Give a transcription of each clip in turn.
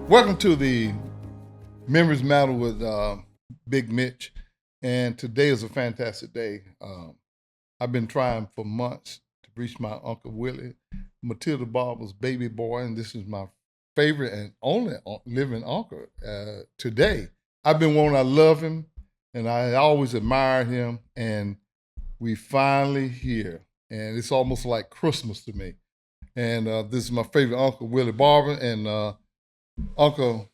Welcome to the Memories Matter with Big Mitch, and today is a fantastic day. I've been trying for months to reach my Uncle Willie, Matilda Barber's baby boy, and this is my favorite and only living uncle today. I've been wanting to love him, and I always admired him, and we finally here, and it's almost like Christmas to me. And this is my favorite uncle, Willie Barber, and Uncle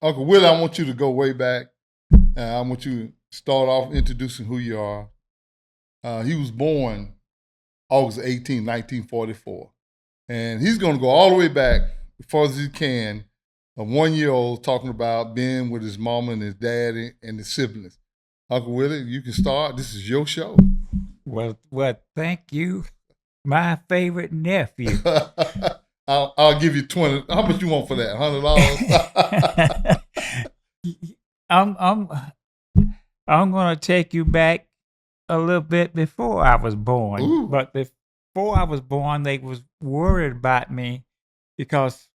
Uncle Willie, I want you to go way back. I want you to start off introducing who you are. He was born August 18, 1944. And he's going to go all the way back as far as he can, a 1-year-old talking about being with his mama and his daddy and his siblings. Uncle Willie, you can start. This is your show. Well, thank you, my favorite nephew. I'll give you 20. How much you want for that? $100? I'm gonna take you back a little bit before I was born. Ooh. But before I was born, they was worried about me because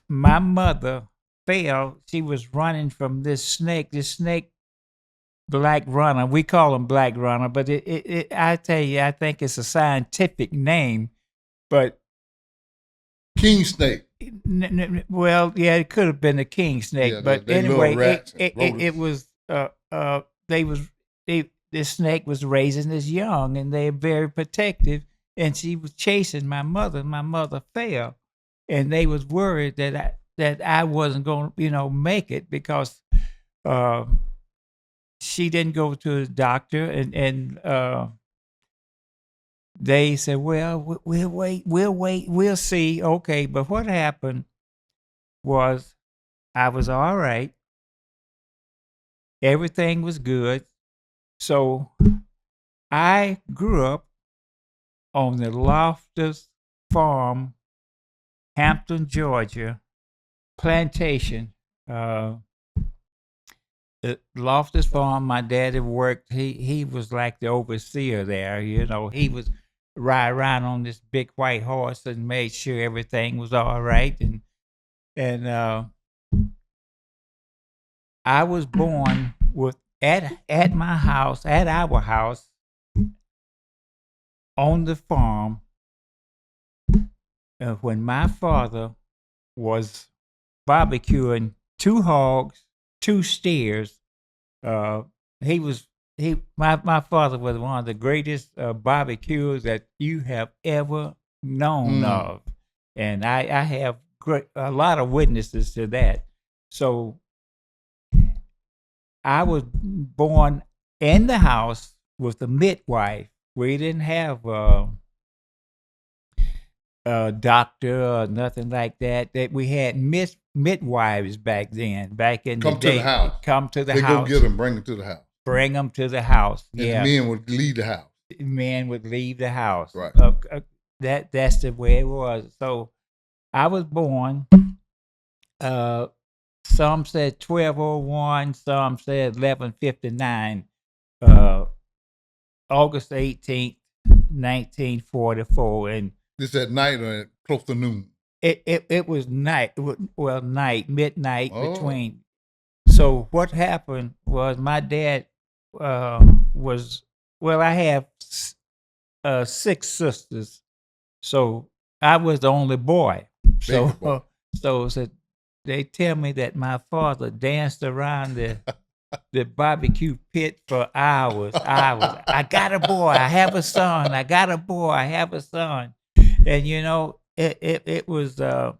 my mother fell. She was running from this snake black runner. We call him black runner, but I tell you, I think it's a scientific name, but King snake. Well, yeah, it could have been a king snake, Yeah, but they anyway, rats it was this snake was raising his young, and they're very protective, and she was chasing my mother. My mother fell, and they was worried that I wasn't going to make it because she didn't go to the doctor, and they said, well, we'll wait, we'll see. Okay, but what happened was I was all right. Everything was good. So I grew up on the Loftus Farm, Hampton, Georgia, plantation. The Loftus Farm, my daddy worked. He was like the overseer there. He was ride around on this big white horse and made sure everything was all right. And I was born at my house, at our house, on the farm, when my father was barbecuing 2 hogs, 2 steers. My father was one of the greatest barbecuers that you have ever known of, and I have a lot of witnesses to that. So I was born in the house with a midwife. We didn't have a doctor or nothing like that. That we had midwives back then, back in the day. Come to the house. Come to the They house. go get them, bring them to the house. Bring them to the house. And yeah. the men would leave the house. Men would leave the house. Right. That's the way it was. So I was born. Some said 1201. Some said 1159. August 18th, 1944, and this at night or close to noon. It was night. Well, midnight between. So what happened was my dad was, well, I have 6 sisters, so I was the only boy. So they tell me that my father danced around the barbecue pit for hours. I got a boy. I have a son. I got a boy. I have a son. And it was a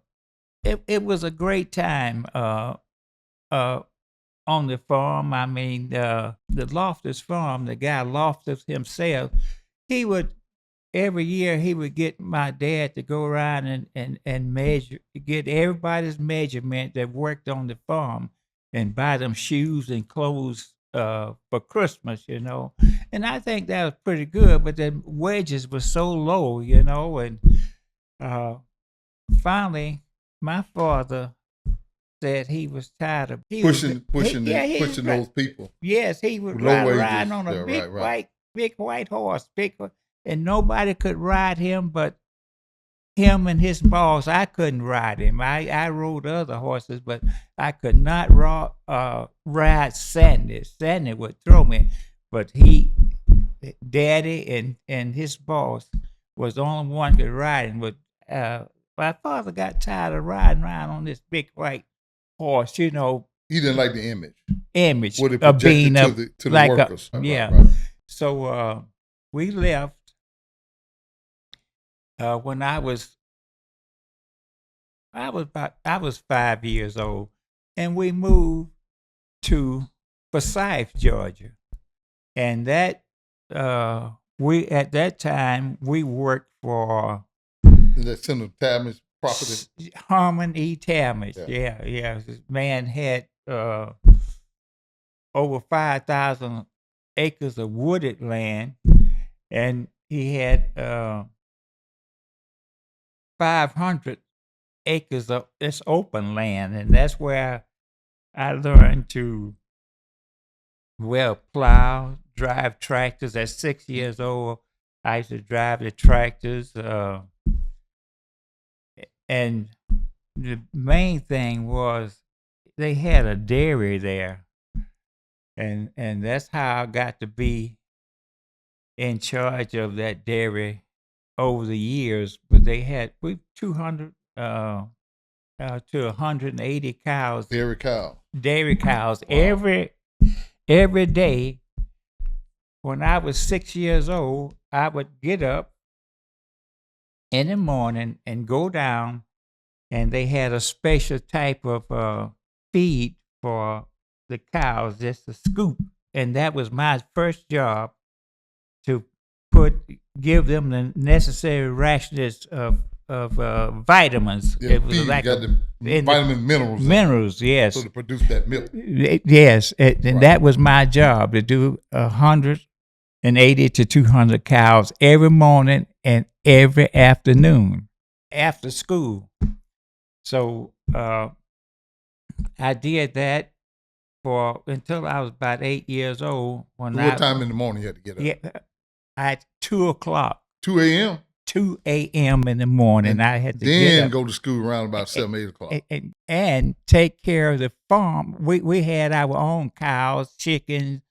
great time on the farm. I mean, the Loftus farm, the guy Loftus himself, he would every year he would get my dad to go around and measure, get everybody's measurement that worked on the farm and buy them shoes and clothes for Christmas, And I think that was pretty good, but the wages were so low, and finally my father said he was tired of pushing those people. Yes, he would ride on a big white horse, and nobody could ride him but him and his boss, I couldn't ride him. I rode other horses, but I could not ride Sandy. Sandy would throw me, but Daddy and his boss was the only one could ride him. But my father got tired of riding around on this big white horse, He didn't like the image what it of being projected to the like workers. yeah. Right. So we left when I was 5 years old, and we moved to Forsyth, Georgia, and that we at that time we worked for That Senator Talmadge property. Harmon E. Talmadge. Yeah. This man had over 5,000 acres of wooded land, and he had 500 acres of this open land, and that's where I learned to plow, drive tractors. At 6 years old, I used to drive the tractors, and the main thing was they had a dairy there, and that's how I got to be in charge of that dairy over the years. But they had 200 to 180 cows. Dairy cow. Dairy cows. Wow. Every day when I was 6 years old, I would get up in the morning and go down, and they had a special type of feed for the cows, just a scoop. And that was my first job, to give them the necessary rations of vitamins. Yeah, It was feed, like got the vitamin minerals. Minerals, yes. So to produce that milk. Yes, and Right. that was my job, to do 180 to 200 cows every morning and every afternoon after school. So I did that for until I was about 8 years old. What time in the morning you had to get up? Yeah, at 2:00. 2 a.m. 2 a.m. in the morning. And I had to then get up go to school around about 7, 8 o'clock. and take care of the farm. We had our own cows, chickens,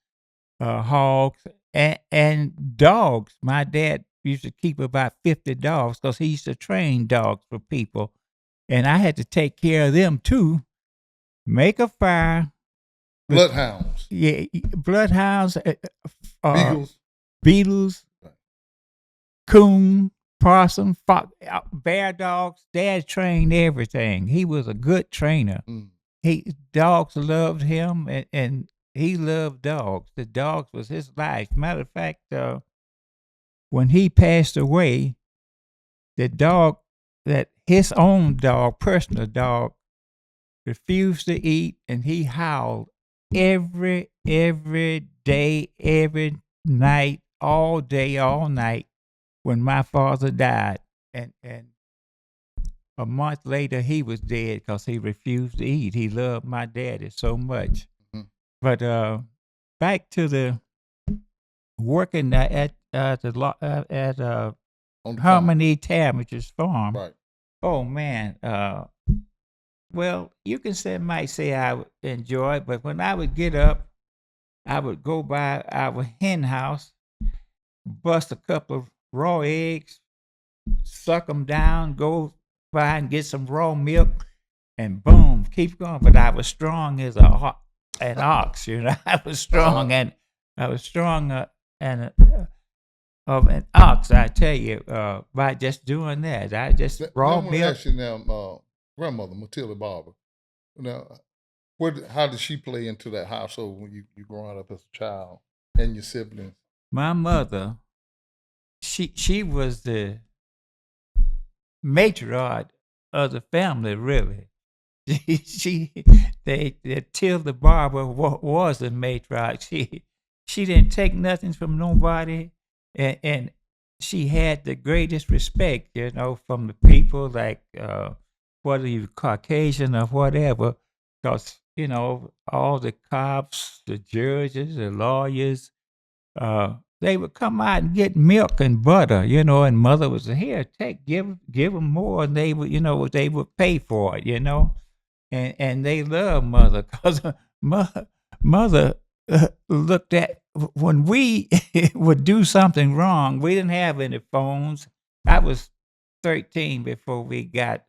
hogs, and dogs. My dad used to keep about 50 dogs because he used to train dogs for people, and I had to take care of them too. Make a fire. Bloodhounds. Yeah, bloodhounds, Beagles. beetles, coon, possum, fox, bear dogs. Dad trained everything. He was a good trainer. Dogs loved him, and he loved dogs. The dogs was his life. Matter of fact, when he passed away, the dog, that his own dog, personal dog, refused to eat, and he howled every day, every night, all day, all night, when my father died. And a month later, he was dead because he refused to eat. He loved my daddy so much. Mhm. But back to the working at On the farm. Harmony Talmadge's farm. Right. Oh man, well, you might say I enjoy it, but when I would get up, I would go by our hen house, bust a couple of raw eggs, suck them down, go by and get some raw milk, and boom, keep going. But I was strong as an ox, I was strong, and I was strong of an ox. I tell you, by just doing that, I just raw I'm gonna milk. ask you now, grandmother Matilda Barber. Now, how did she play into that household when you growing up as a child and your siblings? My mother, she was the matriarch of the family, really. Tilda Barber was a matriarch. She didn't take nothing from nobody, and she had the greatest respect, from the people, like whether you Caucasian or whatever, because all the cops, the judges, the lawyers, they would come out and get milk and butter, and mother would say, "Here, give them more," and they would, they would pay for it, and they love mother because mother looked at when we would do something wrong. We didn't have any phones. I was 13 before we got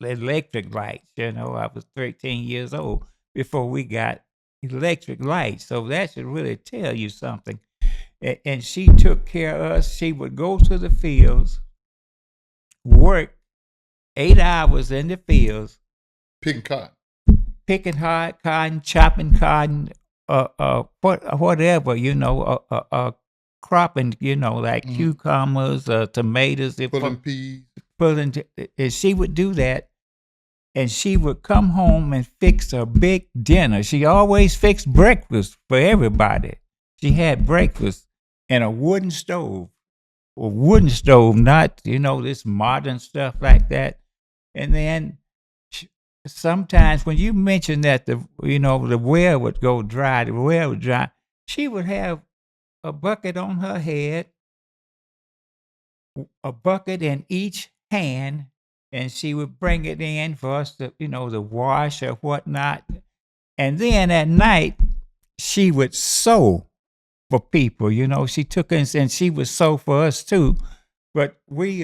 electric lights. I was 13 years old before we got electric lights. So that should really tell you something. And she took care of us. She would go to the fields, work 8 hours in the fields, picking cotton, chopping cotton, whatever, cropping, like cucumbers, tomatoes, pulling peas. And she would do that, and she would come home and fix a big dinner. She always fixed breakfast for everybody. She had breakfast in a wooden stove, not this modern stuff like that. And then sometimes when you mentioned that the well would go dry, she would have a bucket on her head, a bucket in each hand, and she would bring it in for us to to wash or whatnot. And then at night she would sew for people. She took us and she would sew for us too. But we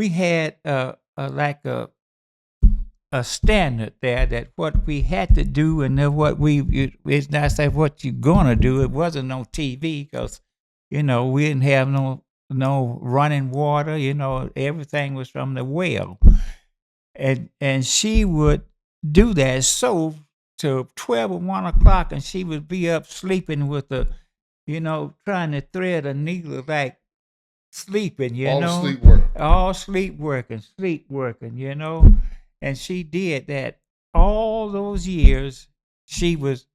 had like a standard there that what we had to do, and then it's not say what you're gonna do. It wasn't no TV because we didn't have no running water. Everything was from the well, and she would do that so till 12 or 1 o'clock, and she would be up sleeping with trying to thread a needle, like sleeping, all sleep working, and she did that all those years. She was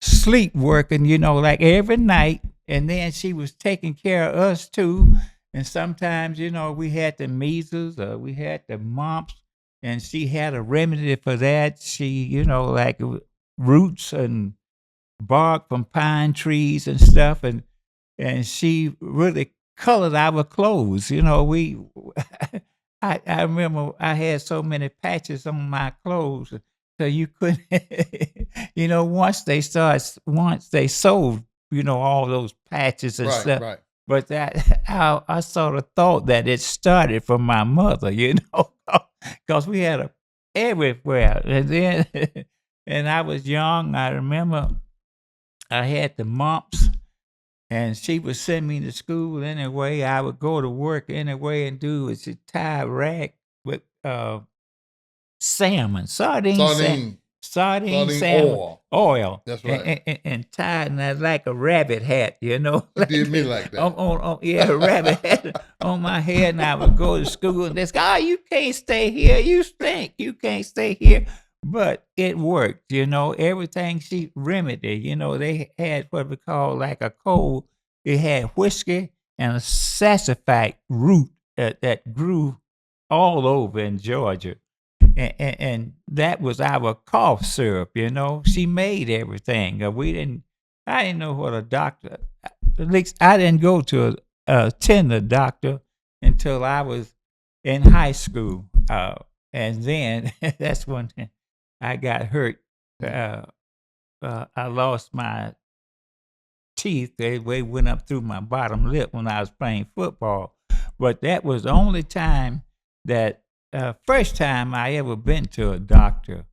sleep working, like every night, and then she was taking care of us too. And sometimes, we had the measles, we had the mumps, and she had a remedy for that. She, like roots and bark from pine trees and stuff, and she really colored our clothes. I remember I had so many patches on my clothes, so you couldn't, once they sewed, all those patches and stuff. Right. But I sort of thought that it started from my mother, because we had her everywhere. And then, and I was young. I remember I had the mumps, and she would send me to school anyway. I would go to work anyway and she tie a rack with sardine salmon oil. That's right. And tied that like a rabbit hat, You did me like that. A rabbit hat on my head, and I would go to school and they say, "You can't stay here. You stink. You can't stay here." But it worked, everything she remedied. They had what we call like a cold. It had whiskey and a sassafras root that grew all over in Georgia. And that was our cough syrup, She made everything. I didn't know what a doctor, at least I didn't go to attend a doctor until I was in high school. And then that's when I got hurt. I lost my teeth. They went up through my bottom lip when I was playing football. But that was the only time first time I ever been to a doctor.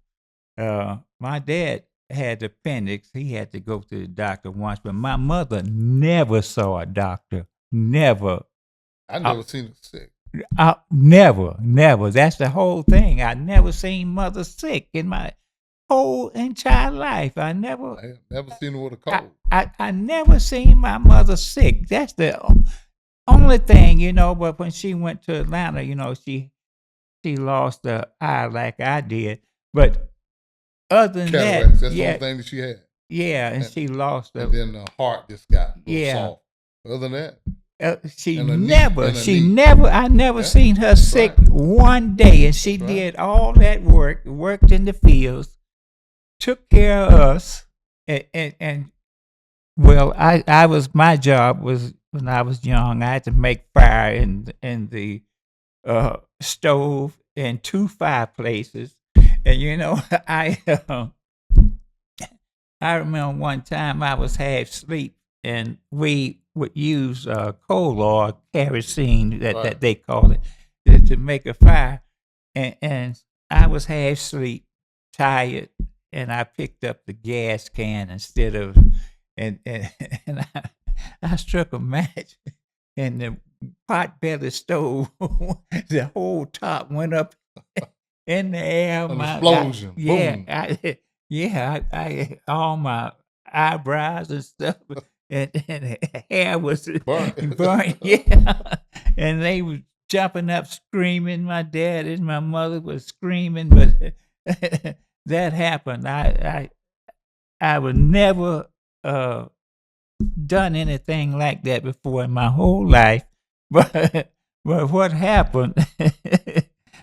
My dad had appendix. He had to go to the doctor once, but my mother never saw a doctor. Never. I never seen her sick. Never. That's the whole thing. I never seen mother sick in my whole entire life. I never seen her with a cold. I never seen my mother sick. That's the only thing, but when she went to Atlanta, she lost the eye like I did. But other than cataracts, that's the only thing that she had. Yeah, and she lost and then the heart just got soft. Other than that, I never seen her sick one day, and she did all that work, worked in the fields, took care of us, and Well, my job was when I was young. I had to make fire in the stove and two fireplaces, and I remember one time I was half asleep, and we would use coal oil, kerosene Right. that they call it, to make a fire, and I was half asleep, tired, and I picked up the gas can instead of and and I struck a match and the pot belly stove, the whole top went up in the air. An explosion. Boom. All my eyebrows and stuff, and hair was Burnt. burnt. Yeah, and they was jumping up, screaming. My dad and my mother was screaming, but that happened. I would never done anything like that before in my whole life, but what happened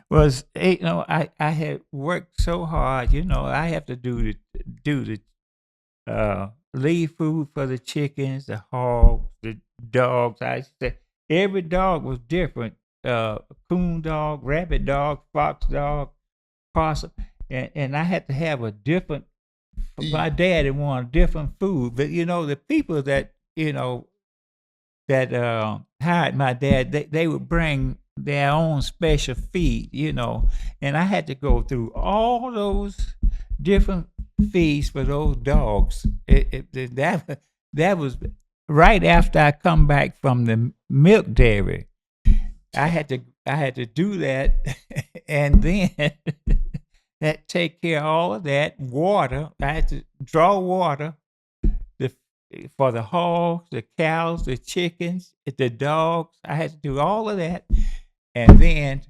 was, I had worked so hard. I have to do the leave food for the chickens, the hogs, the dogs. I said every dog was different. Coon dog, rabbit dog, fox dog, possum, and I had to have a different. My daddy wanted different food, but the people that hired my dad, they would bring their own special feed, and I had to go through all those different feeds for those dogs. That was right after I come back from the milk dairy. I had to do that, and then that take care of all of that water. I had to draw water the, for the hogs, the cows, the chickens, the dogs. I had to do all of that, and then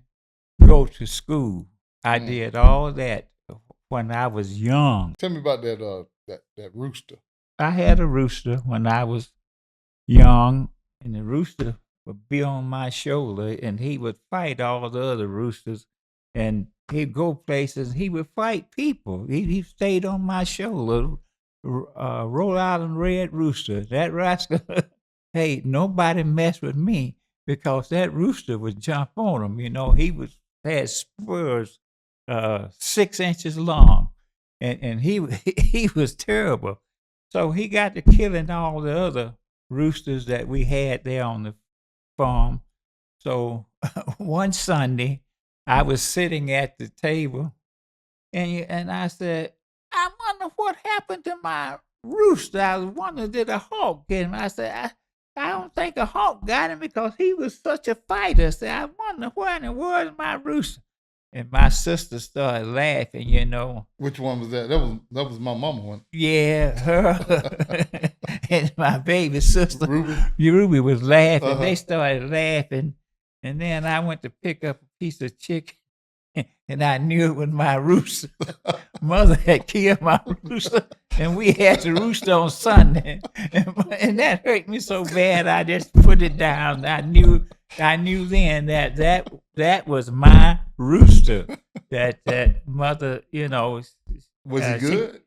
go to school. I did all of that when I was young. Tell me about that rooster. I had a rooster when I was young, and the rooster would be on my shoulder, and he would fight all the other roosters, and he'd go places. He would fight people. He stayed on my shoulder. Rhode Island Red Rooster. That rascal. Hey, nobody messed with me because that rooster would jump on him. He had spurs 6 inches long, and he was terrible. So he got to killing all the other roosters that we had there on the farm. So one Sunday, I was sitting at the table, and I said, I wonder what happened to my rooster. I was wondering, did a hawk get him? I said, I don't think a hawk got him because he was such a fighter. I said, I wonder where in the world is my rooster? And my sister started laughing, Which one was that? That was my mama one. Yeah, her and my baby sister, Ruby was laughing. Uh-huh. They started laughing. And then I went to pick up a piece of chicken, and I knew it was my rooster. Mother had killed my rooster, and we had the rooster on Sunday. And that hurt me so bad, I just put it down. I knew then that was my rooster. That mother, Was he good?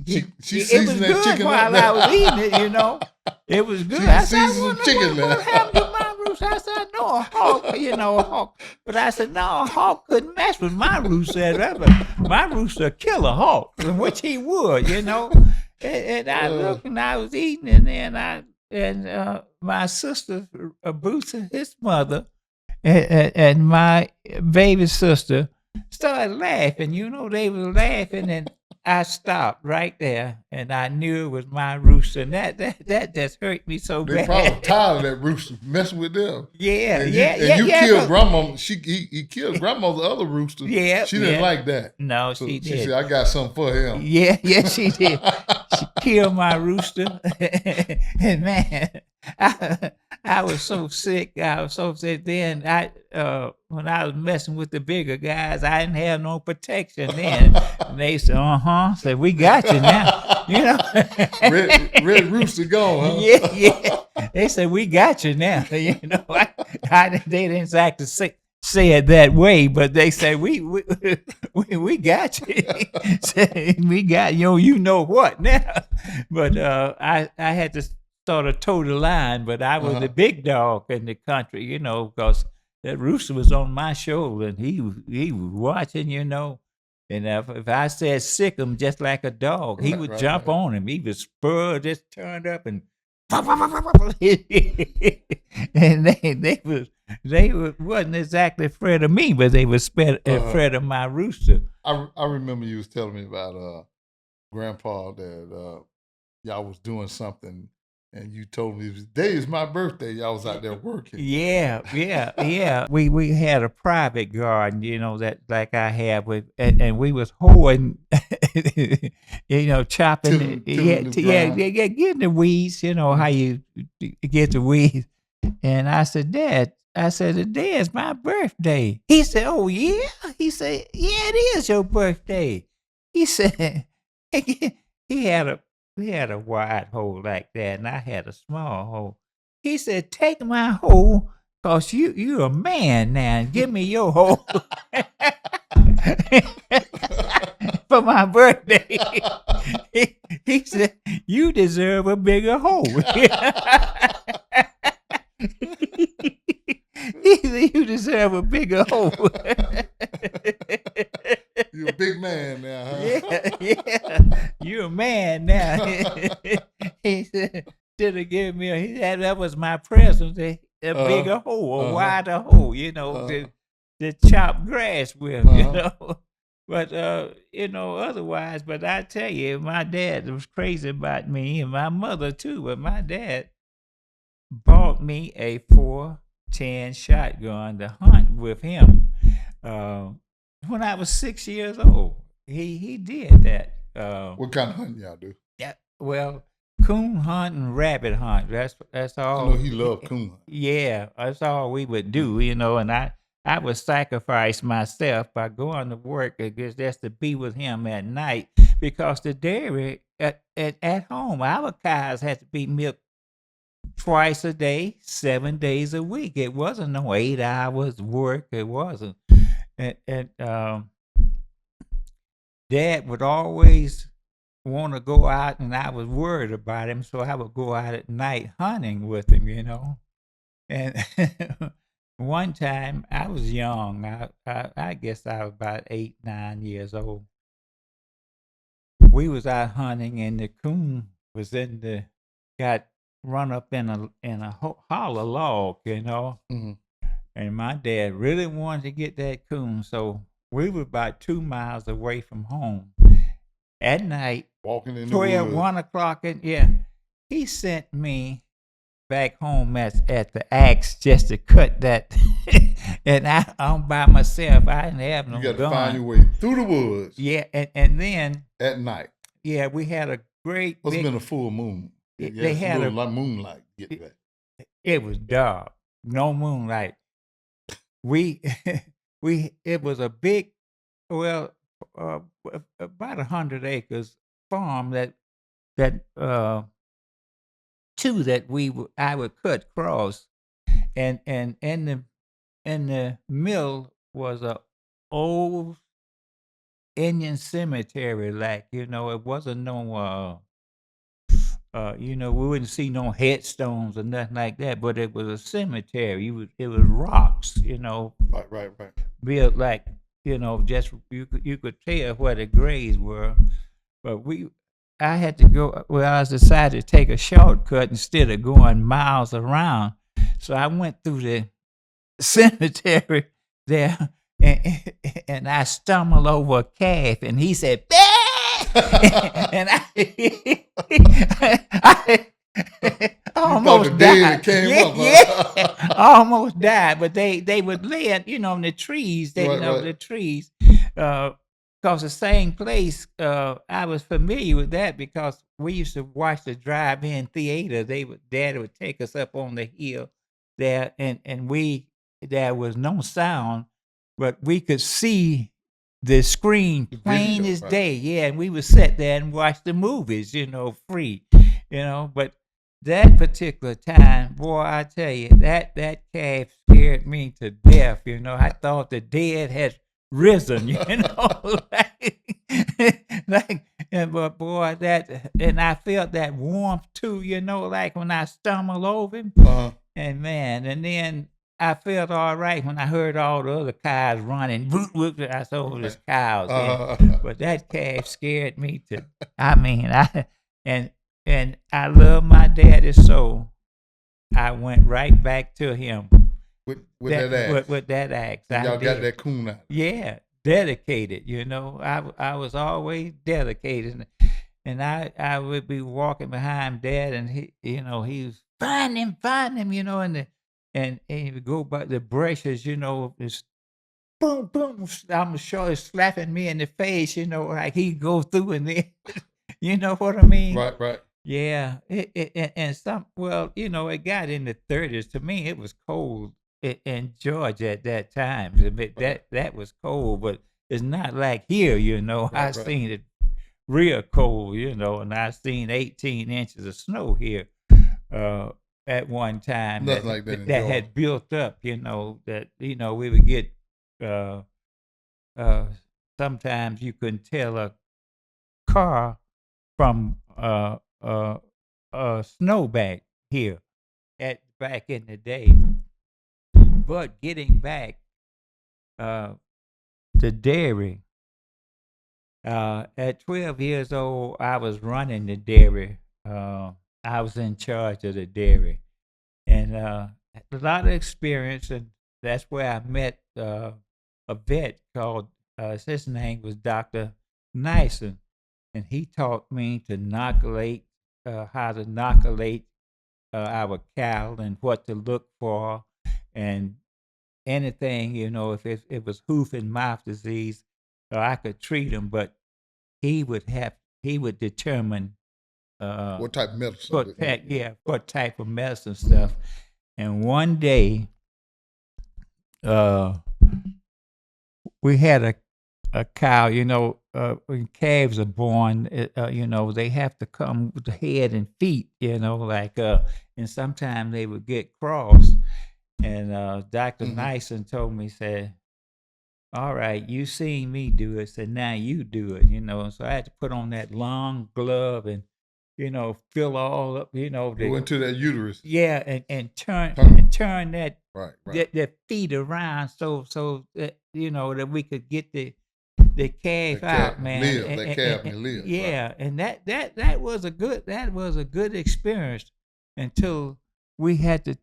She it seasoned was that good chicken while up. I was eating it. It was good. She I said, I seasoned wonder chicken what now. happened to my rooster. I said, I know a hawk, a hawk. But I said, no, a hawk couldn't mess with my rooster. My rooster kill a hawk, which he would, And I looked and I was eating, and then my sister, Boots, his mother, and my baby sister started laughing. They were laughing, and I stopped right there, and I knew it was my rooster. And that just hurt me so They bad. probably tired of that rooster messing with them. Yeah, And yeah, you yeah. killed grandma. He killed grandma's other rooster. Yeah, She didn't like that. No, So she she did. said, I got something for him. Yeah, she did. She killed my rooster, and man, I was so sick. I was so sick. Then when I was messing with the bigger guys, I didn't have no protection then. And they said, said, we got you now. Red rooster gone, huh? Yeah. They said, we got you now. They didn't act the same. say it that way, but they say we got you. Say, we got you know what now. But I had to sort of toe the line, but I was the big dog in the country, because that rooster was on my shoulder and he was watching, And if I said sick him just like a dog, he would jump on him. He was spurred, just turned up and and wasn't exactly afraid of me, but they was afraid of my rooster. I remember you was telling me about Grandpa that y'all was doing something, and you told me today is my birthday. Y'all was out there working. Yeah. We had a private garden, that like I have and we was hoeing, chopping, getting the weeds. You know how you get the weeds. And I said, Dad, today is my birthday. He said, oh yeah. He said, yeah, it is your birthday. He said, he had a wide hole like that, and I had a small hole. He said, take my hole, cause you a man now, and give me your hole for my birthday. He said, you deserve a bigger hole. He said, you deserve a bigger hole. You're a big man now, huh? Yeah. You're a man now. He said, should have given me that was my present, a bigger hole, a wider hole, to chop grass with, But, otherwise, but I tell you, my dad was crazy about me and my mother too, but my dad bought me a 410 shotgun to hunt with him. When I was 6 years old, he did that. What kind of hunting y'all do? Yeah, well, coon hunt and rabbit hunt. That's all. I know he loved coon hunt. Yeah, that's all we would do, and I would sacrifice myself by going to work, I guess just to be with him at night, because the dairy at home, our cows had to be milked twice a day, 7 days a week. It wasn't no 8 hours work. It wasn't. And Dad would always want to go out, and I was worried about him, so I would go out at night hunting with him, And one time I was young. I guess I was about 8, 9 years old. We was out hunting, and the coon was got run up in a hollow log, Mm-hmm. And my dad really wanted to get that coon, so we were about 2 miles away from home. At night, walking in 1 o'clock, he sent me back home at the axe just to cut that, and I'm by myself. I didn't have no gun. You got to find your way through the woods. Yeah, and then at night. Yeah, we had a great. Must have been a full moon. They had a moonlight. Get that. It was dark, no moonlight. It was a big, about 100 acres farm that two that I would cut across, and in the mill was a old Indian cemetery, it wasn't no we wouldn't see no headstones or nothing like that, but it was a cemetery. It was rocks, Right. built like, just you could tell where the graves were. But I had to go. Well, I decided to take a shortcut instead of going miles around. So I went through the cemetery there, and I stumbled over a calf, and he said, "Bah!" And I almost died. I almost died, but they would lay it, in the trees. The trees, because the same place. I was familiar with that because we used to watch the drive-in theater. Dad would take us up on the hill there, and there was no sound, but we could see the screen plain as day. Yeah, and we would sit there and watch the movies, free, but that particular time, boy, I tell you, that calf scared me to death. You know, I thought the dead had risen. You know, like, but boy, and I felt that warmth too. You know, like when I stumbled over him, and man, and then I felt all right when I heard all the other cows running. Whoop, whoop, I saw all these cows, but that calf scared me to. I mean, and and I love my daddy so I went right back to him with that axe. With that axe. And y'all got that coon out. Yeah, dedicated. You know, I was always dedicated, and I would be walking behind Dad, and he was find him, you know, and he would go by the brushes, you know, it's boom, boom. I'm sure it's slapping me in the face, you know, like he go through and then, you know what I mean? Right. Yeah, and some well, you know, it got in the 30s. To me, it was cold in Georgia at that time. That was cold, but it's not like here, you know. I seen it real cold, you know, and I seen 18 inches of snow here at one time. Nothing like that. That had built up, you know. That we would get. Uh, Sometimes you couldn't tell a car from snowbank here back in the day. But getting back, the dairy. At 12 years old, I was running the dairy. I was in charge of the dairy, and a lot of experience, and that's where I met a vet called. His name was Dr. Nyson, and he taught me to inoculate, how to inoculate our cow and what to look for, and anything, you know, if it was hoof and mouth disease, I could treat him, but he would determine what type of medicine. What type of medicine stuff. And one day, we had a cow, you know, when calves are born, you know, they have to come with the head and feet, you know, like, and sometimes they would get crossed. And Dr. Nyson told me, said, all right, you seen me do it, so now you do it, you know. And so I had to put on that long glove and, you know, fill all up, you know. Go into that uterus. Yeah, and turn that that feet around so that, you know, that we could get the calf out, man. That calf can live. Yeah, right. And that was a good experience until we had to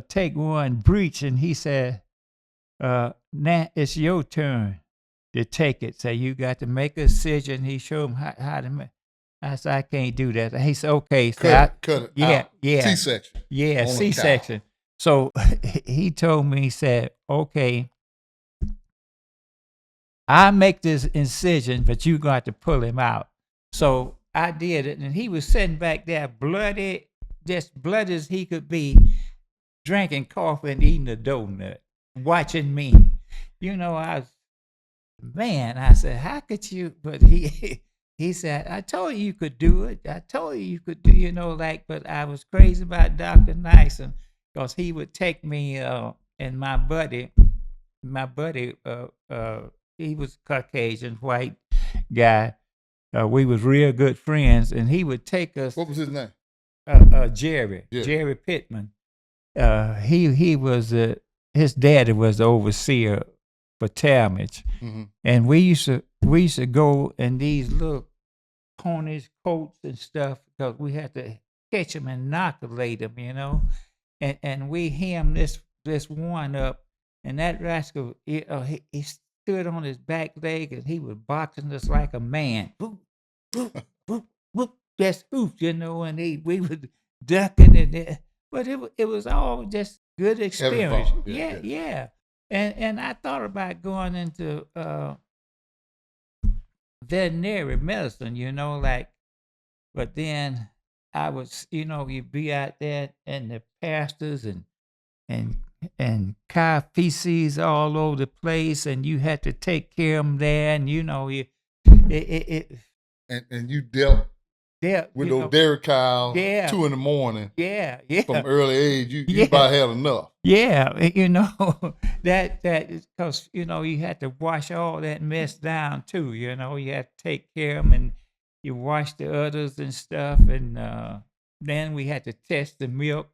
take one breech, and he said, now it's your turn to take it. So you got to make a decision. He showed him how to make. I said, I can't do that. He said, okay. So cut it. Yeah, out. C-section. Yeah, C-section. So he told me, he said, okay, I make this incision, but you got to pull him out. So I did it, and he was sitting back there, bloody, just bloody as he could be, drinking coffee and eating a donut, watching me. You know, I said, how could you? But he said, I told you could do it. I told you could do, you know, like, but I was crazy about Dr. Nyson because he would take me and my buddy, he was Caucasian, white guy. We was real good friends, and he would take us. What was his name? Jerry Pittman. He was his daddy was the overseer for Talmadge, and we used to go in these little ponies, coats and stuff because we had to catch them and inoculate them, you know, and we hemmed this one up, and that rascal he stood on his back leg and he was boxing us like a man. Whoop, whoop, whoop, whoop. That's hoof, you know, and we would ducking and but it was all just good experience. Yeah. And I thought about going into veterinary medicine, you know, like, but then I was, you know, you'd be out there in the pastures and cow feces all over the place, and you had to take care of them there, and you know, and you dealt Yeah, with those dairy cows, yeah, 2 in the morning yeah, from yeah, early age. You yeah. about had enough. Yeah, that is because you had to wash all that mess down too. You had to take care of them, and you wash the others and stuff, and then we had to test the milk.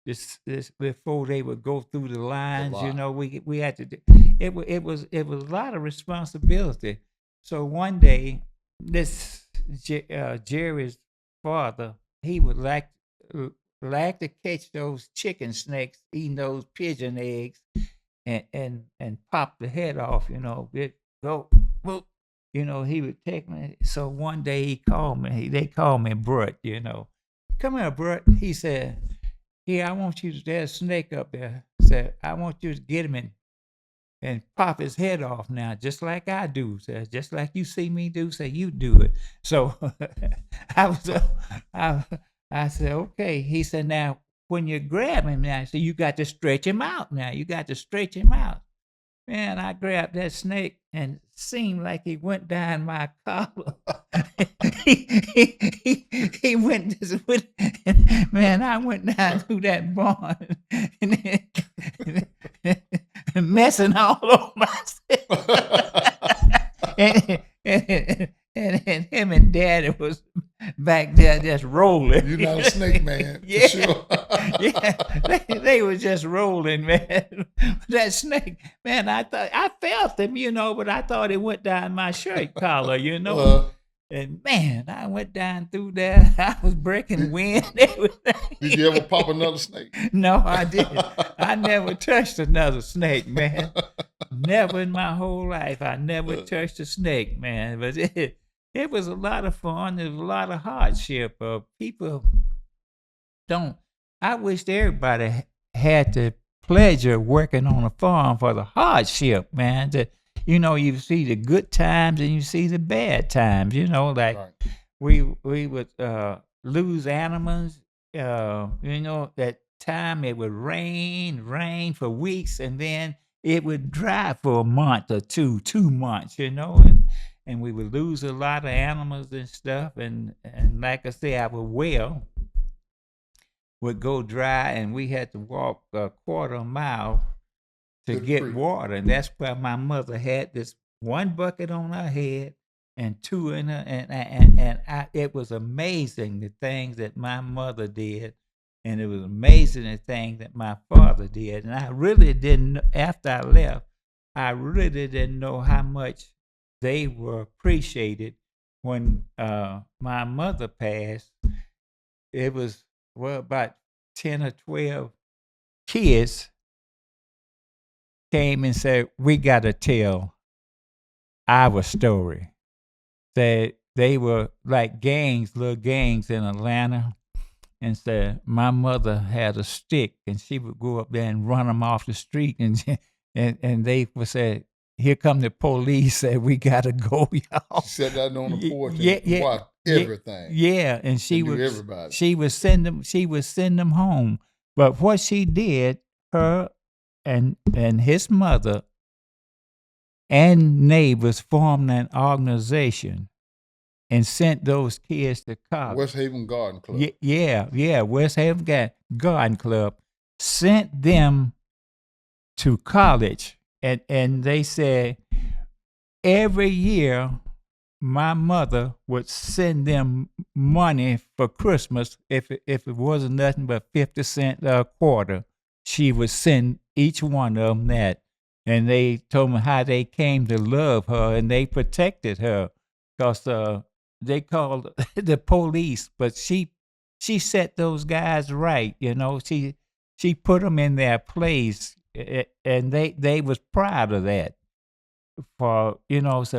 This before they would go through the A lines. lot. We had to. It was a lot of responsibility. So one day, this Jerry's father, he would like to catch those chicken snakes eating those pigeon eggs and pop the head off, it go whoop. He would take me. So one day he called me. They called me Brut. Come here, Brut. He said, "Here, I want you to. There's a snake up there. Said I want you to get him and pop his head off now, just like I do. Said just like you see me do. Say you do it." So I was, I, I said, okay. He said, now when you grab him now, so you got to stretch him out. Now you got to stretch him out. Man, I grabbed that snake and seemed like he went down my collar. he went this with, man, I went down through that barn and messing all over myself. and him and Daddy was back there just rolling. You're not a snake man, Yeah. for sure. Yeah, they were just rolling, man. That snake, man, I felt him, but I thought it went down my shirt collar, And man, I went down through there. I was breaking wind. Everything. Did you ever pop another snake? No, I didn't. I never touched another snake, man. Never in my whole life. I never touched a snake, man. But it was a lot of fun. There was a lot of hardship. People don't. I wished everybody had the pleasure of working on a farm for the hardship, man. You see the good times and you see the bad times. Like Right. we would lose animals. That time it would rain for weeks, and then it would dry for a month or 2 months. And we would lose a lot of animals and stuff. And like I say, our well would go dry, and we had to walk a quarter mile to get creek. water. And that's why my mother had this one bucket on her head and two in her, it was amazing the things that my mother did, and it was amazing the things that my father did. And I really didn't, after I left, I really didn't know how much they were appreciated when my mother passed. It was, about 10 or 12 kids came and said, we got to tell our story. They were like little gangs in Atlanta, and said my mother had a stick and she would go up there and run them off the street, and they would say, here come the police, said we got to go, y'all. She sat down on the porch Yeah, and yeah, watched everything. Yeah, and she And knew would everybody. she would send them home. But what she did, her and his mother and neighbors formed an organization and sent those kids to college. West Haven Garden Club. Yeah. West Haven Garden Club sent them to college, and they said every year my mother would send them money for Christmas. If it wasn't nothing but 50 cents a quarter, she would send each one of them that. And they told me how they came to love her, and they protected her because they called the police, but she set those guys right. She put them in their place, and they was proud of that. So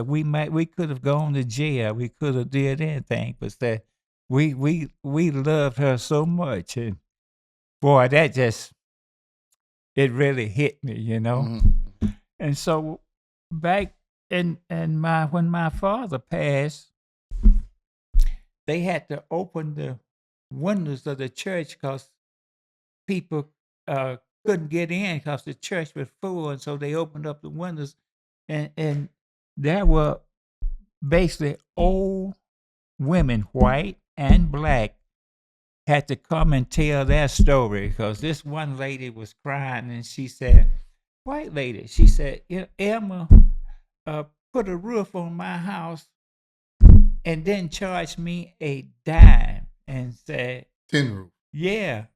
we could have gone to jail, we could have did anything, but that we loved her so much, and boy, that just it really hit me. Mhm. And so back when my father passed, they had to open the windows of the church because people couldn't get in because the church was full, and so they opened up the windows, and there were basically old women, white and black, had to come and tell their story because this one lady was crying and she said, white lady, she said, Emma uh, put a roof on my house and then charged me a dime and said, Tin roof. yeah,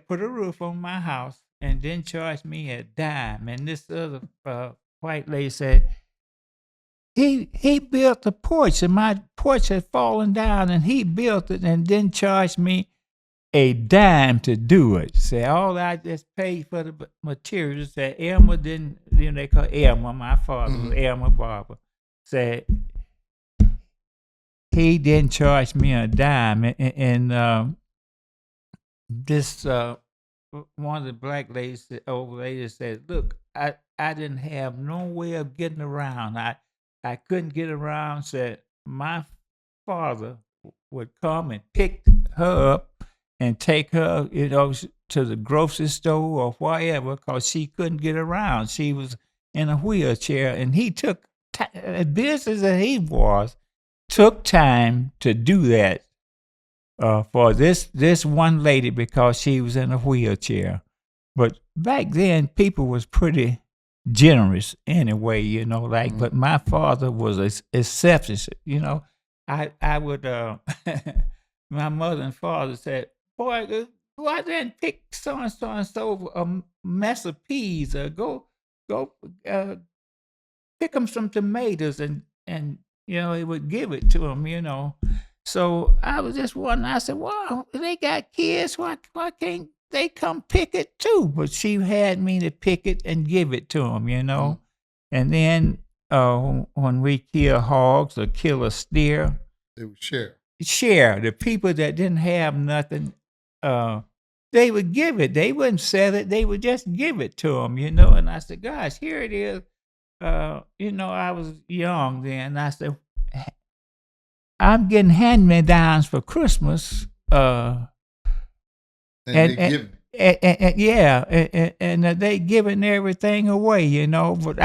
put a roof on my house and then charged me a dime. And this other white lady said, he built the porch and my porch had fallen down and he built it and then charged me a dime to do it. Say, all I just paid for the materials. That Elmer didn't, they call Elmer, my father was Elmer Barber. Said, he didn't charge me a dime. And this, one of the black ladies, old ladies said, look, I didn't have no way of getting around. I couldn't get around. Said, my father would come and pick her up and take her, to the grocery store or wherever, because she couldn't get around. She was in a wheelchair, and he took business that he was, took time to do that for this one lady because she was in a wheelchair. But back then, people was pretty generous anyway, but my father was exceptional, I would, my mother and father said, boy, go out there and pick so a mess of peas, or go uh, pick them some tomatoes, and he would give it to him. So I was just wondering, I said, wow, they got kids, why can't they come pick it too? But she had me to pick it and give it to them, And then when we kill hogs or kill a steer, they would share. The people that didn't have nothing, they would give it. They wouldn't sell it. They would just give it to them, And I said, gosh, here it is. I was young then. I said, I'm getting hand-me-downs for Christmas. And they giving everything away, But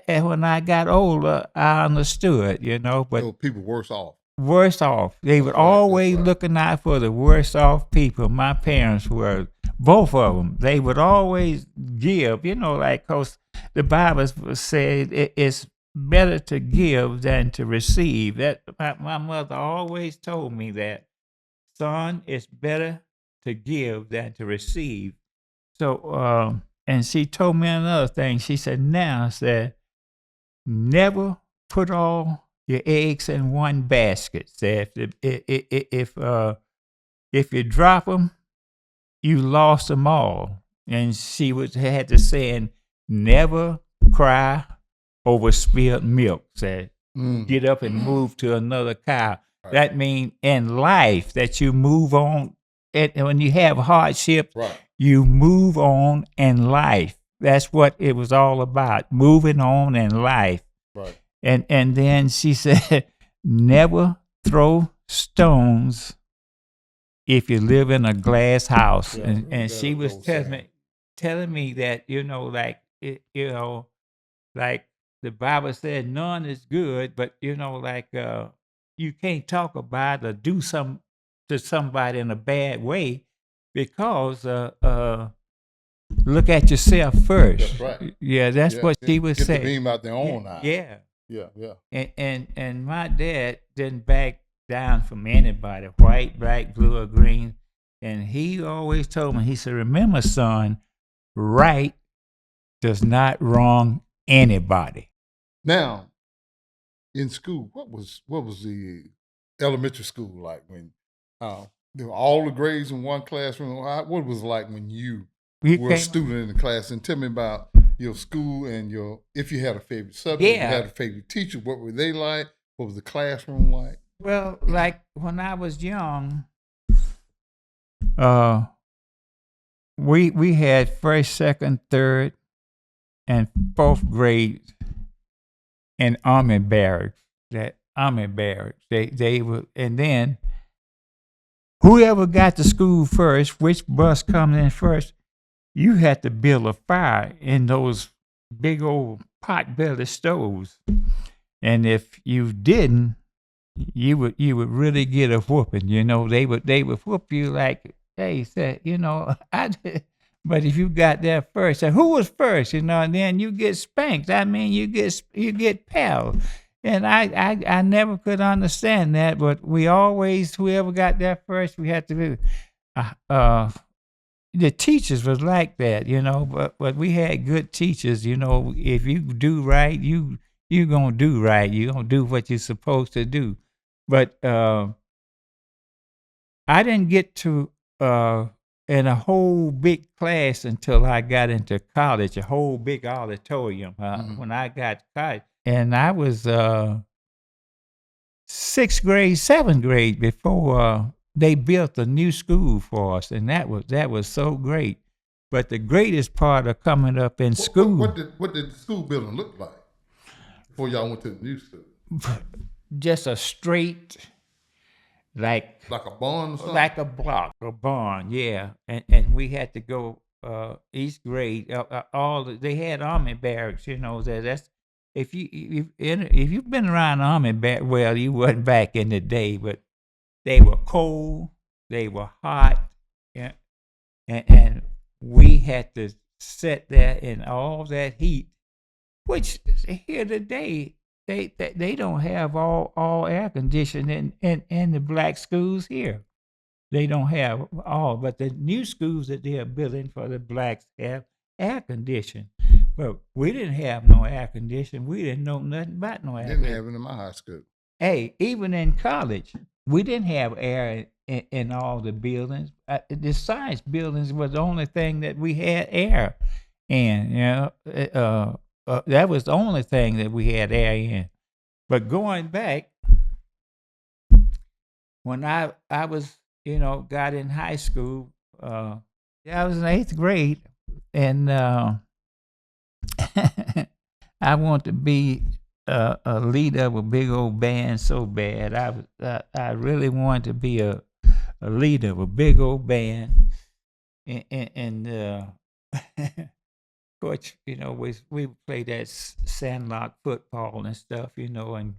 when I got older, I understood, But people worse off. Worse off. They were always looking out for the worse off people. My parents were, both of them. They would always give, because the Bible said it's better to give than to receive. That my mother always told me that, son, it's better to give than to receive. So, and she told me another thing. She said, never put all your eggs in one basket. Say if you drop them, you lost them all. And she had to say, never cry over spilled milk. Say, get up and move to another cow. Right. That means in life that you move on. And when you have hardship, you move on in life. That's what it was all about, moving on in life. Right. And then she said, never throw stones if you live in a glass house. Yeah, and she was telling me that, like the Bible said, none is good, but, you can't talk about or do something to somebody in a bad way because look at yourself first. That's right. Yeah, that's what she was saying. Get the beam out their own eye. Yeah. Yeah. And my dad didn't back down from anybody, white, black, blue, or green. And he always told me, he said, remember, son, right does not wrong anybody. Now, in school, what was the elementary school like when there were all the grades in one classroom? What was it like when you were a student in the class? And tell me about your school and if you had a favorite subject, if you had a favorite teacher, what were they like? What was the classroom like? Well, like when I was young, we had first, second, third, and fourth grade in army barracks. They were, and then whoever got to school first, which bus coming in first, you had to build a fire in those big old pot-belly stoves. And if you didn't, you would really get a whooping. They would whoop you like, hey, said, I did. But if you got there first, and who was first, and then you get spanked. I mean, you get palled. And I never could understand that, but we always, whoever got there first, we had to be. Uh, uh, the teachers was like that, but we had good teachers. If you do right, you gonna do right. You gonna do what you're supposed to do. But I didn't get to in a whole big class until I got into college, a whole big auditorium. When I got to college, and I was sixth grade, seventh grade before they built a new school for us, and that was so great. But the greatest part of coming up in school, What did the school building look like before y'all went to the new school? just a straight, like a barn or something? like a block, a barn, yeah. And we had to go each grade. They had army barracks, that's if you've been around army barracks, well, you wasn't back in the day, but they were cold, they were hot, yeah, and we had to sit there in all that heat, which here today they don't have all air conditioning in the black schools here. They don't have all, but the new schools that they are building for the blacks have air conditioning. But we didn't have no air conditioning. We didn't know nothing about no air Didn't conditioning. have it in my high school. Hey, even in college, we didn't have air in all the buildings. The science buildings was the only thing that we had air in. That was the only thing that we had air in. But going back, when I was got in high school, I was in eighth grade, and I wanted to be a leader of a big old band so bad. I really wanted to be a leader of a big old band, and coach, we play that sandlot football and stuff, and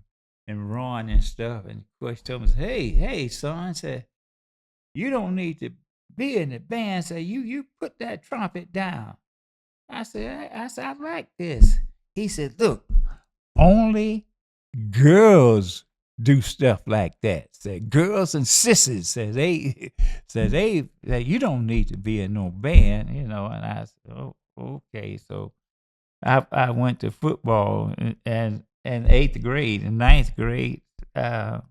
run and stuff. And coach told me, hey, son, said, you don't need to be in the band. Say, you put that trumpet down. I like this. He said, look, only girls do stuff like that. Say girls and sissies. Say you don't need to be in no band, And I said, oh, okay. So I went to football and in eighth grade, in ninth grade, it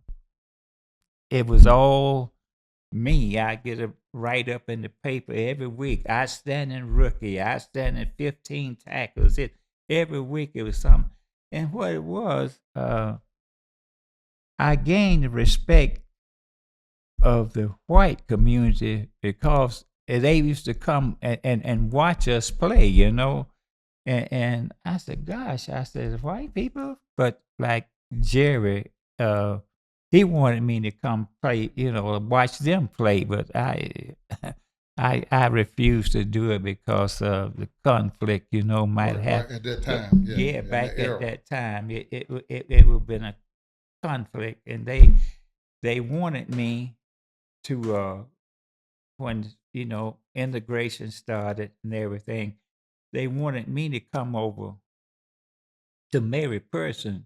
was all me. I get a write up in the paper every week. I stand in rookie. I stand in 15 tackles. Every week it was something. And what it was, I gained the respect of the white community because they used to come and watch us play, And I said, gosh, white people? But like Jerry, he wanted me to come play, watch them play, but I refused to do it because of the conflict, might have. Right at that time, Yeah, back that at that time, it would have been a conflict, and they wanted me to when integration started and everything, they wanted me to come over to Mary Person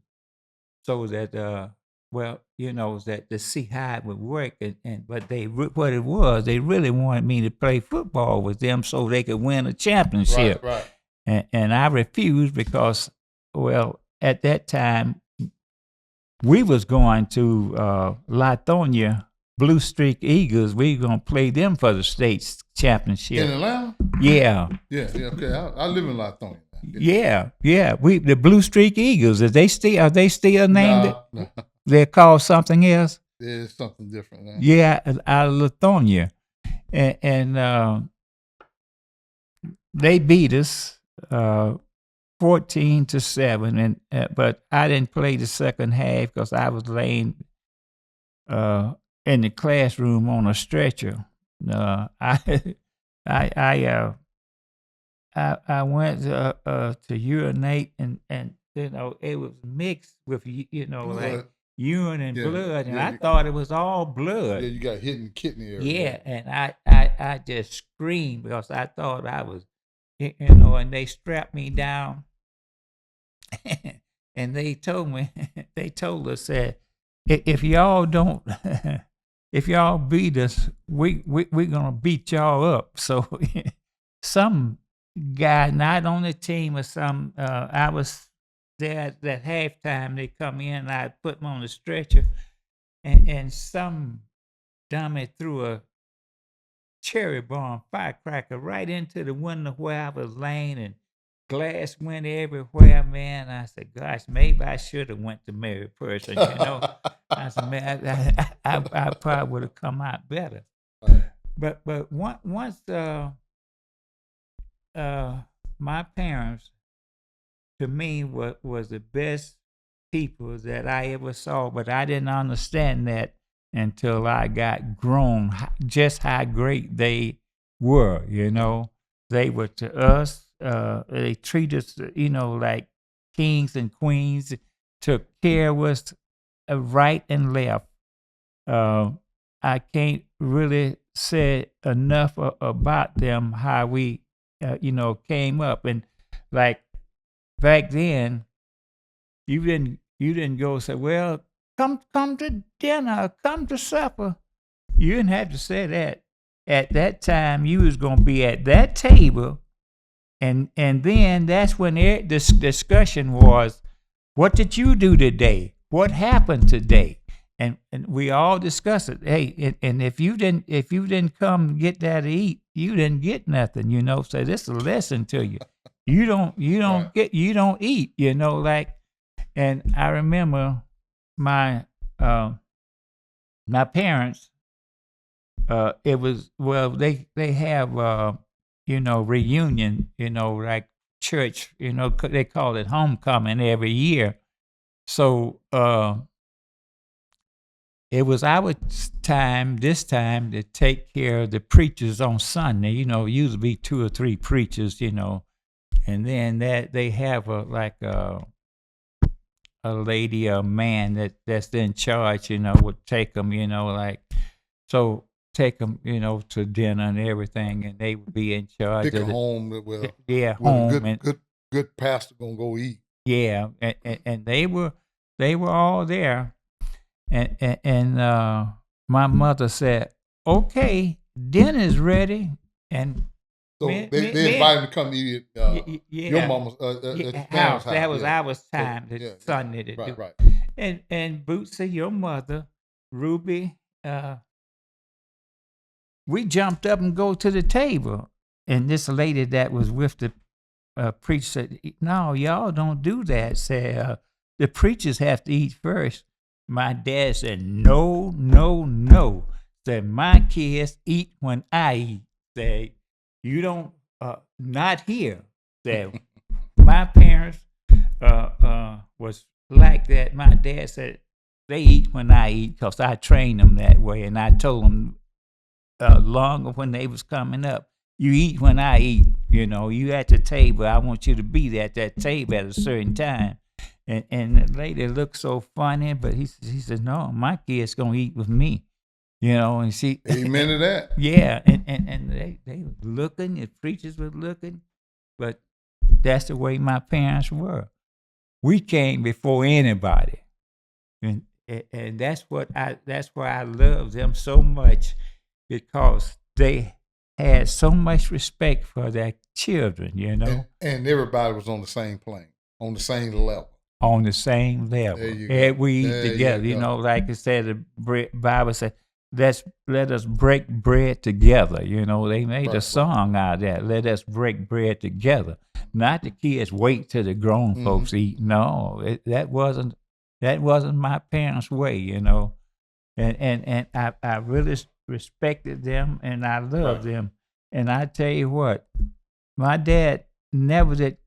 so that that to see how it would work, and but what it was, they really wanted me to play football with them so they could win a championship. Right. And I refused because, well, at that time we was going to Lithonia Blue Streak Eagles. We were gonna play them for the state championship in Atlanta. Yeah. Yeah. Okay. I live in Lithonia. Yeah. We the Blue Streak Eagles. Are they still named? No. They're called something else. It's something different now. Yeah, out of Lithonia, and they beat us 14-7, and but I didn't play the second half because I was laying in the classroom on a stretcher. I I went to urinate, and it was mixed with like urine and Yeah, blood, and yeah, I thought it was all Yeah, blood. you got hit in the kidney area. Yeah, and I just screamed because I thought I was, and they strapped me down, and they told me, they told us that if y'all don't, if y'all beat us, we gonna beat y'all up. So some guy not on the team or some, I was there at that halftime. They come in, I put them on the stretcher, and some dummy threw a cherry bomb firecracker right into the window where I was laying, and glass went everywhere, man. I said, gosh, maybe I should have went to Mary Person, I said, man, I probably would have come out better. Right. But once my parents, to me, was the best people that I ever saw, but I didn't understand that until I got grown, just how great they were, They were to us, they treated us, like kings and queens, took care of us right and left. I can't really say enough about them, how we, came up. And like back then, you didn't go say, well, come to dinner, come to supper. You didn't have to say that. At that time, you was gonna be at that table, and then that's when this discussion was, what did you do today? What happened today? And we all discuss it. Hey, and if you didn't come get that to eat, you didn't get nothing. So this is a lesson to you. You don't Right. you don't eat. Like. And I remember my my parents. It was, well, they have reunion. Like church. They call it homecoming every year. So it was our time this time to take care of the preachers on Sunday. Usually be 2 or 3 preachers. And then that they have a lady or a man that's in charge, would take them, so take them, to dinner and everything, and they would be in charge Pick a of the, home where home, a and good pastor gonna go eat. yeah, and they were all there, and my mother said, "Okay, dinner's ready," and So they invite him to come eat at your mama's at house. parents' That house. was Yeah. our time, Sunday to do. Right. And Bootsy, your mother, Ruby, we jumped up and go to the table. And this lady that was with the preacher said, "No, y'all don't do that." Said, "The preachers have to eat first." My dad said, "No, no, no." Said, "My kids eat when I eat." Said, "You don't, not here." Said, my parents was like that. My dad said, "They eat when I eat," because I trained them that way, and I told them longer when they was coming up, "You eat when I eat. You at the table. I want you to be at that table at a certain time." And the lady looked so funny, but he said, "No, my kid's gonna eat with me." And she, Amen to that. yeah, and they were looking, the preachers were looking, but that's the way my parents were. We came before anybody, and that's why I love them so much, because they had so much respect for their children, And everybody was on the same plane, on the same level. On the same level. There you And go. we eat There together, you go. like I said, the Bible said, let us break bread together. They made a Right. song out of that. Let us break bread together. Not the kids wait till the grown folks eat. No, that wasn't my parents' way. And I really respected them, and I loved Right. them. And I tell you what, my dad never did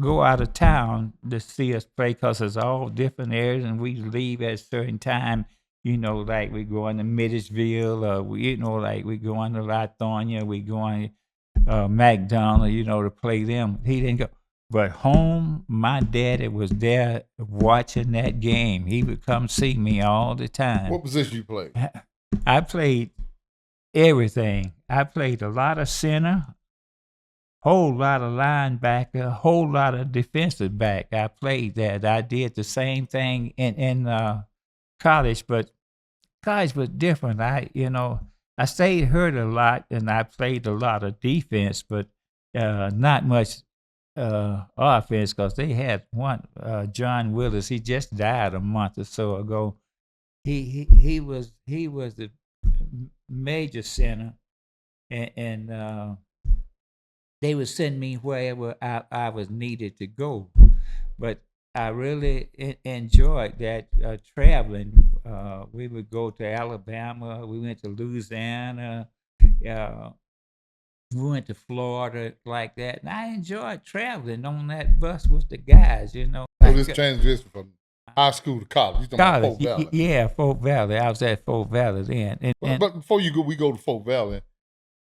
go out of town to see us play, because it's all different areas, and we leave at a certain time. Like we go into Middlesville, like we go into Lithonia, we go on McDonald, to play them. He didn't go. But home, my daddy was there watching that game. He would come see me all the time. What position you played? I played everything. I played a lot of center, whole lot of linebacker, whole lot of defensive back. I played that. I did the same thing in college, but college was different. I stayed hurt a lot, and I played a lot of defense, but not much offense, because they had one John Willis. He just died a month or so ago. He was the major center, and they would send me wherever I was needed to go. But I really enjoyed that traveling. We would go to Alabama. We went to Louisiana. Uh, we went to Florida like that. And I enjoyed traveling on that bus with the guys, So Like, this transition from high school to college. You talking about college, Fort Valley? yeah, Fort Valley. I was at Fort Valley then. But before we go to Fort Valley,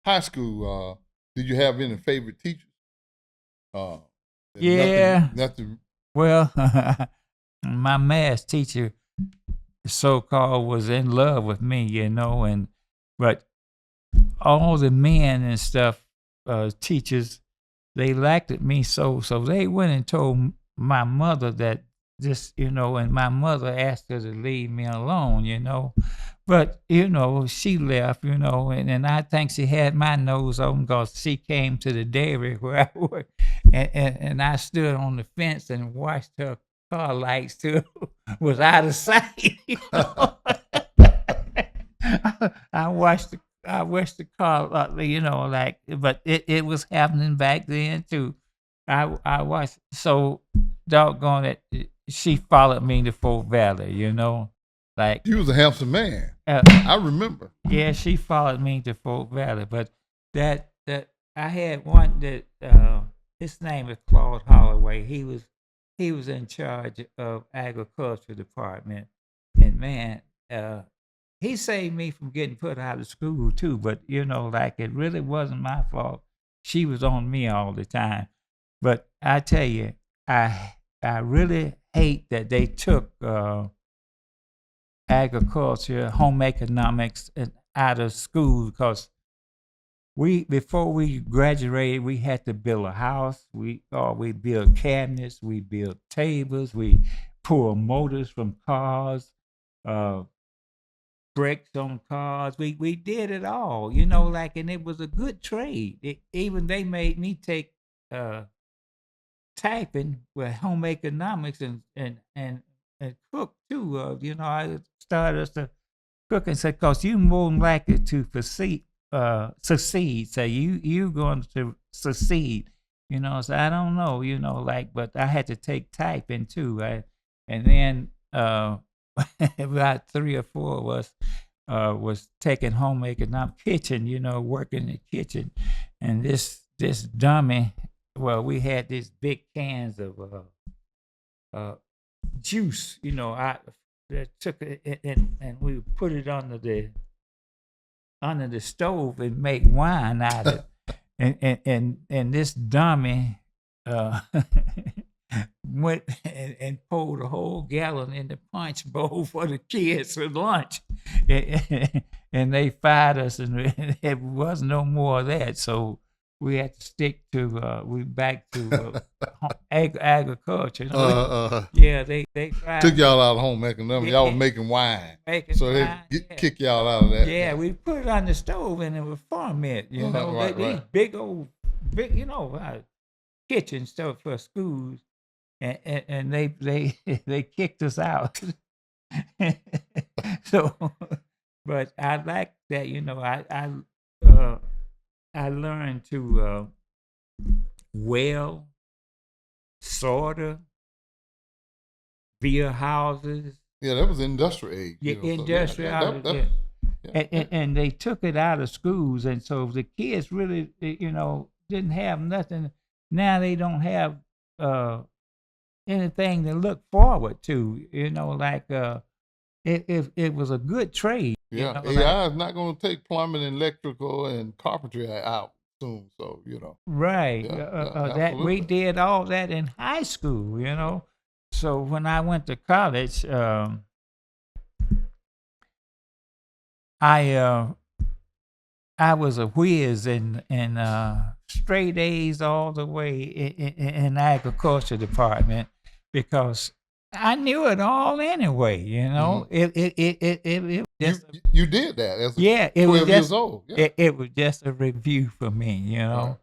high school. Did you have any favorite teachers? Yeah. Nothing. Well, my math teacher, so-called, was in love with me, but all the men and stuff, teachers, they liked it me so they went and told my mother that this, and my mother asked her to leave me alone. But, she left, and I think she had my nose open, because she came to the dairy where I worked, and I stood on the fence and watched her car lights till was out of sight. I watched the car, but it was happening back then too. I watched, so doggone it. She followed me to Fort Valley, like You was a handsome man. uh, I remember. yeah, she followed me to Fort Valley. But that I had one that his name is Claude Holloway. He was in charge of agriculture department, and man, he saved me from getting put out of school too. But like, it really wasn't my fault. She was on me all the time. But I tell you, I really hate that they took agriculture, home economics, out of school, because before we graduated, we had to build a house. We built cabinets, we built tables, we pulled motors from cars, brakes on cars. We did it all, and it was a good trade. Even they made me take typing with home economics and cook too. I started us to cook and said, "Cause you more than likely to succeed. So you going to succeed." So I don't know. But I had to take typing too. And then about 3 or 4 of us was taking home economic kitchen. Working in the kitchen, and this dummy. Well, we had these big cans of juice, I took it and we put it under the stove and make wine out of it. and this dummy went and poured a whole gallon in the punch bowl for the kids for lunch. And they fired us, and there was no more of that. So we had to stick to we back to agriculture. Yeah, they took y'all out of home economics. Y'all was making wine, so they kick y'all out of that. Yeah, we put it on the stove, and it was ferment. These big old kitchen stuff for schools, and they kicked us out. So, but I like that. I learned to weld, solder, build houses. Yeah, that was industrial age. Yeah, industrial. And they took it out of schools, and so the kids really, didn't have nothing. Now they don't have anything to look forward to. It was a good trade. Yeah, AI is not going to take plumbing, electrical, and carpentry out. soon. So Right. That we absolutely. did all that in high school, you know. So when I went to college, I I was a whiz in straight A's all the way in agriculture department because I knew it all anyway. You Hmm. know, it You just you did that as yeah, it was 12 years just old. Yeah. it was just a review for me. You Right. know,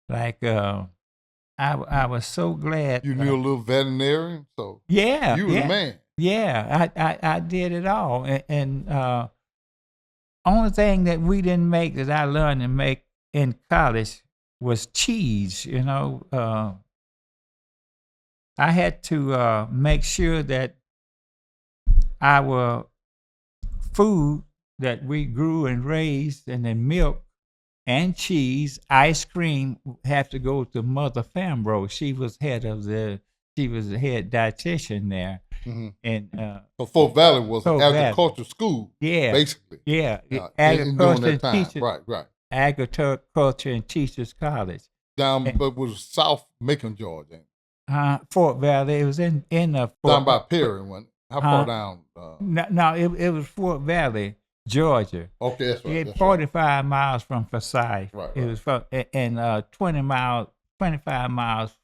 like I was so glad. You knew a little veterinarian, so Yeah, you were the yeah, man. yeah. I did it all, and only thing that we didn't make that I learned to make in college was cheese. You know, I had to make sure that our food that we grew and raised, and then milk and cheese, ice cream, have to go to Mother Fambro. She was the head dietitian there, Hmm. and So Fort Valley was an Fort Valley. agriculture school, Yeah, basically, yeah, in during agriculture that and time. teachers, Right, right. agriculture and teachers college. Down, And, but was South Macon, Georgia. Fort Valley. It was in Down Fort. by Perry one. How far Uh, down? no, it was Fort Valley, Georgia. Okay, that's right. It That's right. 45 miles from Forsyth. Right, It right. was from, and 25 miles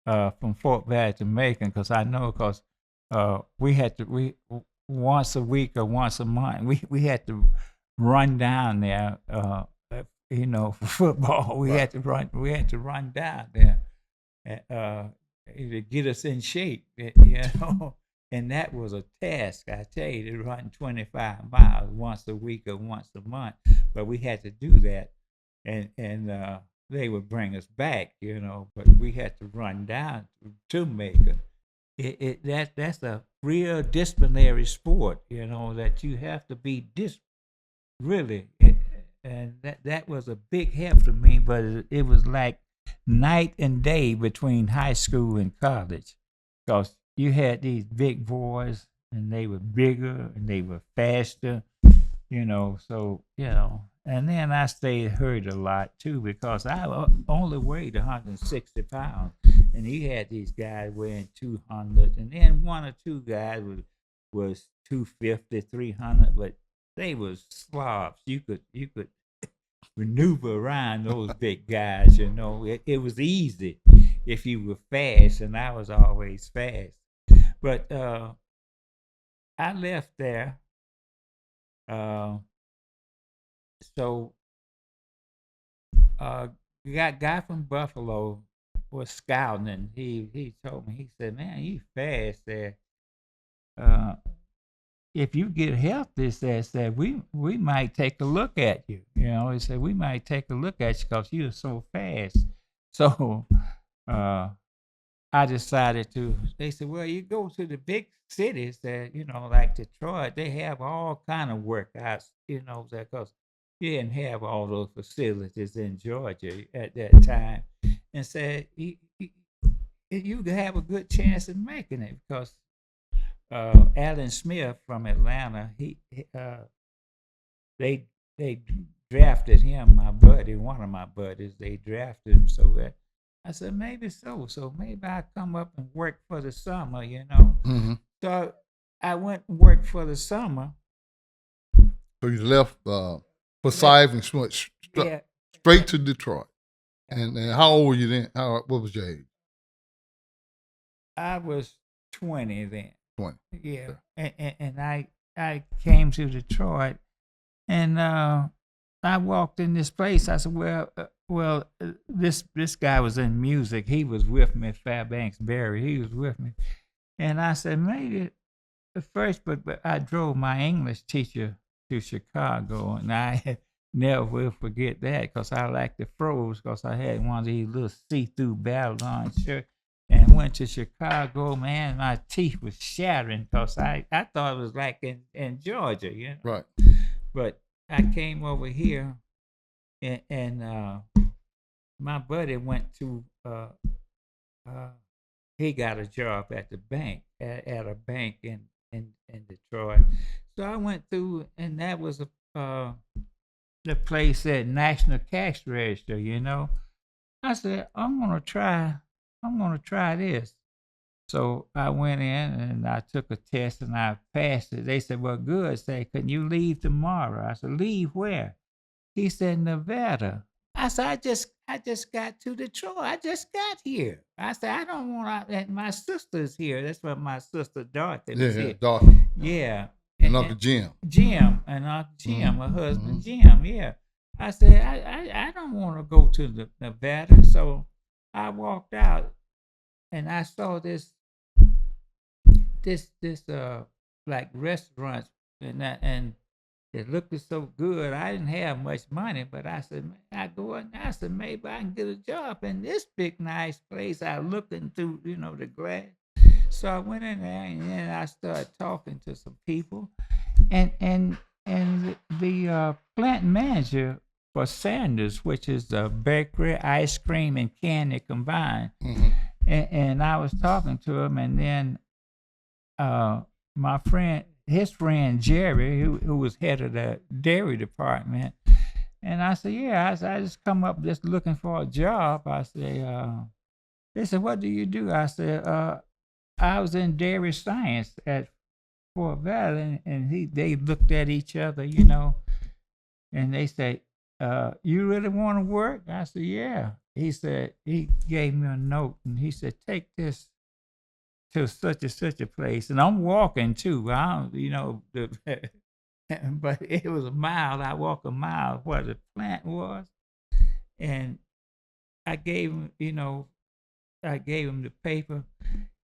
from Fort Valley to Macon, because I know, because we had to once a week or once a month we had to run down there. You know, for football, Right. we had to run down there to get us in shape. You know. And that was a task, I tell you, to run 25 miles once a week or once a month. But we had to do that, and they would bring us back, you know. But we had to run down to Macon. That's a real disciplinary sport, you know, that you have to be really. And that was a big help to me. But it was like night and day between high school and college, because you had these big boys, and they were bigger and they were faster, you know. So and then I stayed hurt a lot too, because I only weighed 160 pounds, and he had these guys weighing 200, and then one or two guys was 250, 300, but they was slobs. You could maneuver around those big guys, you know. It was easy if you were fast, and I was always fast. But I left there. Uh, so guy from Buffalo was scouting, and he told me, he said, "Man, you fast there. Uh, if you get healthy," said we might take a look at you. You know, he said we might take a look at you because you're so fast. So uh, I decided to. They said, "Well, you go to the big cities that, you know, like Detroit. They have all kind of workouts, you know, because you didn't have all those facilities in Georgia at that time." And said, you could have a good chance of making it, because Alan Smith from Atlanta, they they drafted him, my buddy, one of my buddies. They drafted him, so that I said, maybe so. So maybe I come up and work for the summer, you know. Hmm. So I went and worked for the summer. So you left Left, Forsyth and went yeah, straight to Detroit. And how old were you then? What was your age? I was 20 then. 20. Yeah, Okay. and I came to Detroit, and I walked in this place. I said, this guy was in music. He was with me, Fairbanks Barry. He was with me, and I said, maybe at first, but I drove my English teacher to Chicago, and I never will forget that, because I liked the froze, because I had one of these little see-through Babylon shirts. And went to Chicago, man, my teeth was shattering, because I thought it was like in Georgia, you know. Right. But I came over here, and my buddy went to uh, he got a job at the bank, at a bank in Detroit. So I went through, and that was the place said National Cash Register, you know. I said, I'm gonna try this. So I went in and I took a test and I passed it. They said, well, good. Say, can you leave tomorrow? I said, leave where? He said, Nevada. I said, I just got to Detroit. I just got here. I said, I don't want to, my sister's here. That's what my sister Dorothy Yeah, was yeah, here. Dorothy. Yeah. And Uncle Jim. Jim and Uncle Jim, Mhm, her husband mhm. Jim. Yeah. I said, I don't want to go to the Nevada. So I walked out and I saw this like restaurants and it looked so good. I didn't have much money, but I said, man, I go in there, I said, maybe I can get a job in this big nice place. I looking through, the glass. So I went in there and then I started talking to some people and the plant manager for Sanders, which is the bakery, ice cream, and candy combined. Mhm. And I was talking to him, and then my friend, his friend Jerry, who was head of the dairy department, and I said, yeah, I just come up just looking for a job. I say, they said, what do you do? I said, I was in dairy science at Fort Valley, and they looked at each other, and they say, you really want to work? I said, yeah. He said, he gave me a note, and he said, take this to such and such a place, and I'm walking too. I don't, but it was a mile. I walked a mile where the plant was, and I gave him, I gave him the paper,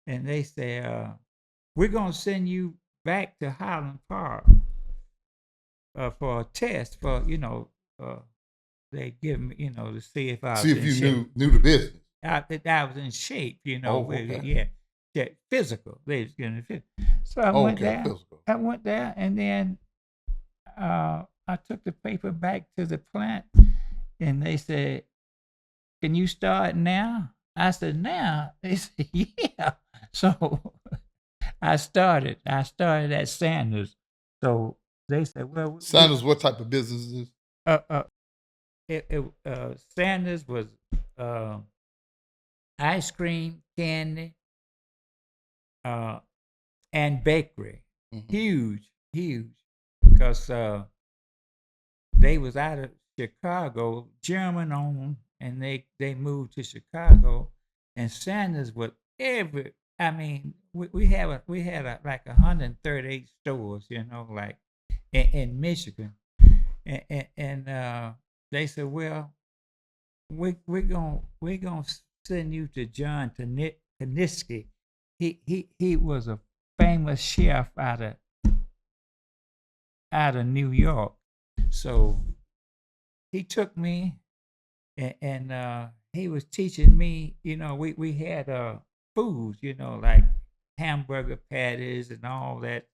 and they said, "We're gonna send you back to Highland Park for a test for, they give me, to see if I See was if in you shape. knew the business. I was in shape, Oh, okay. yeah, physical. They was gonna fit. So I Oh, went okay, there. physical. I went there, and then I took the paper back to the plant, and they said, "Can you start now?" I said, "Now?" They said, "Yeah." So I started. I started at Sanders. So they said, "Well, Sanders, what type of business is this? uh, uh, Sanders was uh, ice cream, candy, uh, and bakery. Mhm. Huge, huge, because they was out of Chicago, German owned, and they moved to Chicago, and Sanders was every. I mean, we had like 138 stores, like in Michigan, and they said, well, we're gonna send you to John Taniski. He was a famous chef out of New York, so he took me and he was teaching me. We had foods, like hamburger patties and all that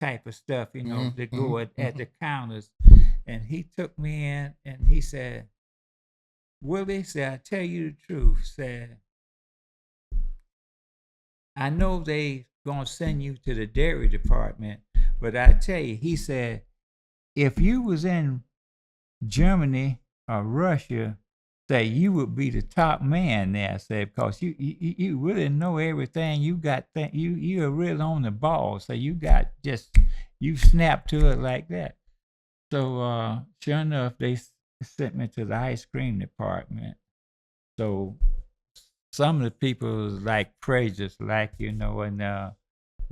type of stuff, Mhm, that mhm, go at the mhm. counters. And he took me in and he said, Willie, said, I tell you the truth, said, I know they gonna send you to the dairy department, but I tell you, he said, if you was in Germany or Russia, say you would be the top man there, say, because you really know everything. You got you're really on the ball. So you got just you snap to it like that. So sure enough, they sent me to the ice cream department. So some of the people was like prejudiced, like and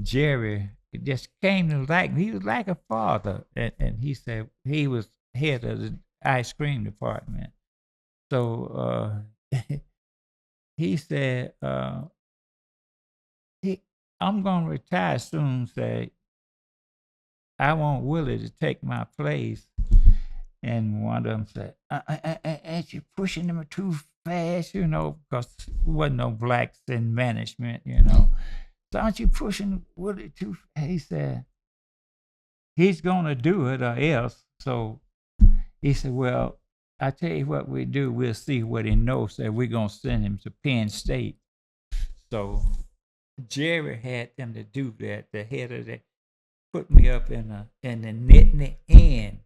Jerry just came to like me. He was like a father, and he said he was head of the ice cream department. So he said, he, I'm gonna retire soon. Say I want Willie to take my place. And one of them said, ain't you pushing them too fast, because there wasn't no blacks in management. So aren't you pushing Willie too fast? He said, he's going to do it or else. So he said, well, I tell you what we do. We'll see what he knows. So we're going to send him to Penn State. So Jerry had them to do that. The head of the put me up in the Nittany Inn.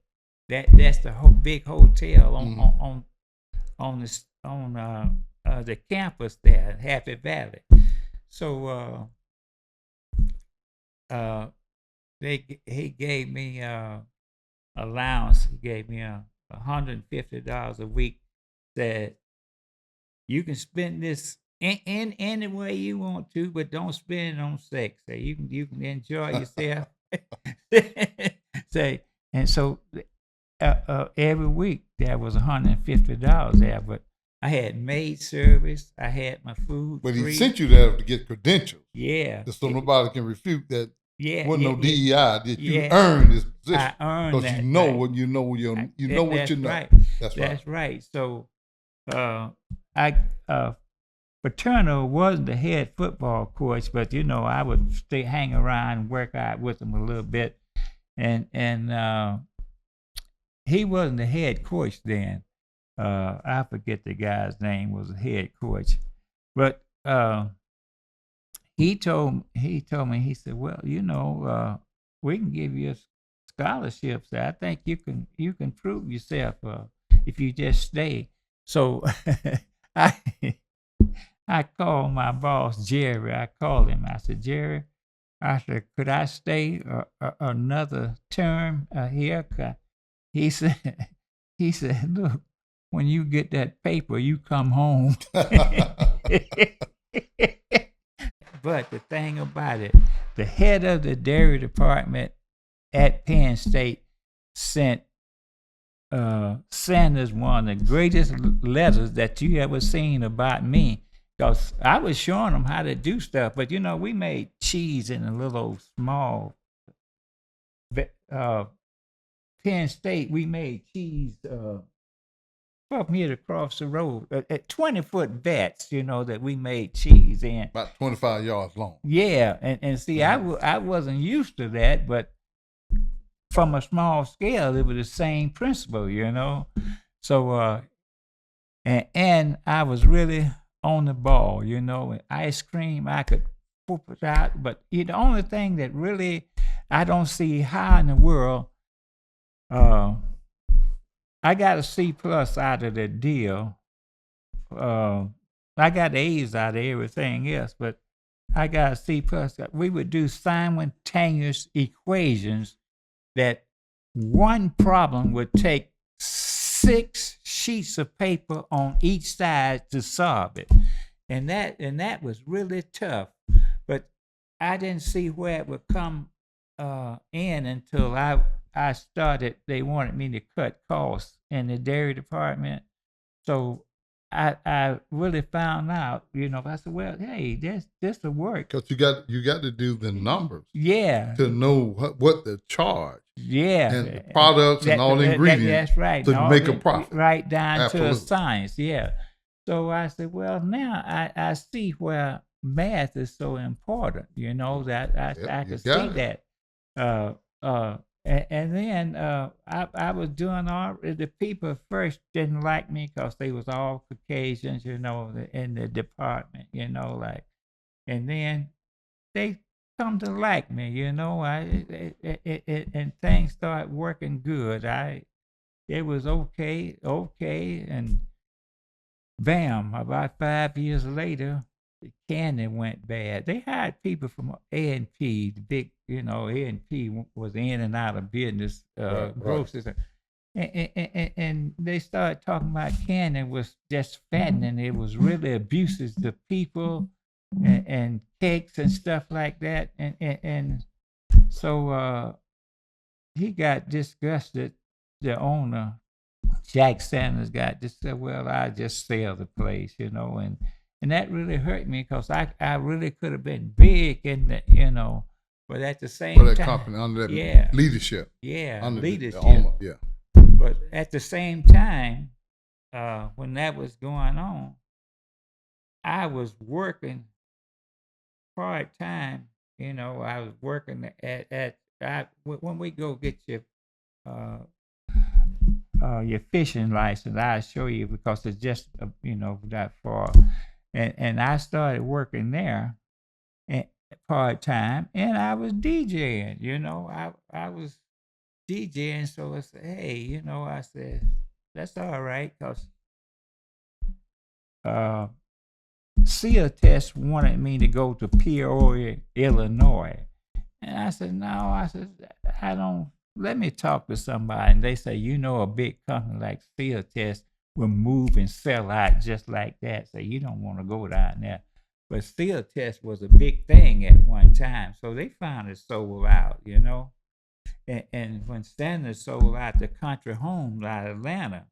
That's the big hotel on the campus there, Happy Valley. So he gave me allowance. He gave me $150 a week. Said you can spend this in any way you want to, but don't spend it on sex. Say you can enjoy yourself. Say and so every week there was $150 there, but I had maid service. I had my food. But he free. sent you there to get credentials. Yeah. So nobody can refute that. Yeah. Wasn't Yeah, no DEI. That you yeah. earned this position. I earned because that. you know right. what you know. You know what That's you know. right. That's right. That's right. So, I Paterno wasn't the head football coach, but I would hang around and work out with him a little bit, and he wasn't the head coach then. I forget the guy's name was the head coach, but he told me, he said, well, we can give you a scholarship. So I think you can prove yourself if you just stay. So I I called my boss Jerry. I called him. I said, Jerry, I said, could I stay another term here? He said, look, when you get that paper, you come home. But the thing about it, the head of the dairy department at Penn State sent Sanders one of the greatest letters that you ever seen about me, because I was showing them how to do stuff. But we made cheese in a little small Penn State. We made cheese from here across the road at 20-foot vats, that we made cheese in. About 25 yards long. Yeah, and see, I wasn't used to that, but from a small scale, it was the same principle, So, and I was really on the ball, and ice cream, I could whoop it out. But the only thing that really I don't see how in the world, I got a C+ out of the deal. I got A's out of everything else, but I got a C+. We would do simultaneous equations that one problem would take 6 sheets of paper on each side to solve it. And that was really tough. But I didn't see where it would come in until I started. They wanted me to cut costs in the dairy department. So I really found out, I said, well, hey, this will work. Because you got to do the numbers. Yeah. To know what the charge. Yeah. And the products and all the ingredients. That's right. To make a profit. Right down Absolutely. to a science, yeah. So I said, well, now I see where math is so important, that I could see that. And then I was doing all. The people first didn't like me because they was all Caucasians, in the department, and then they come to like me, and things started working good. It was okay, and bam, about 5 years later, the candy went bad. They hired people from A&P, the big, A&P was in and out of business, grocers. And they started talking about candy was just fattening. It was really abuses to people and cakes and stuff like that. And so he got disgusted, the owner, Jack Sanders, got just said, well, I just sell the place, and that really hurt me because I really could have been big in the, but at the same time. Company, under that leadership. Yeah, under leadership. The owner, yeah. But at the same time, when that was going on, I was working part-time, I was working when we go get your fishing license, I'll show you because it's just that far, and I started working there part time, and I was DJing. I was DJing. So I said, hey, I said, that's all right, because uh, SEAL Test wanted me to go to Peoria, Illinois. And I said, no, I said, I don't, let me talk to somebody. And they say, a big company like SEAL Test will move and sell out just like that. So you don't want to go down there. But SEAL Test was a big thing at one time. So they finally sold out. And when Sanders sold out the country homes out of Atlanta,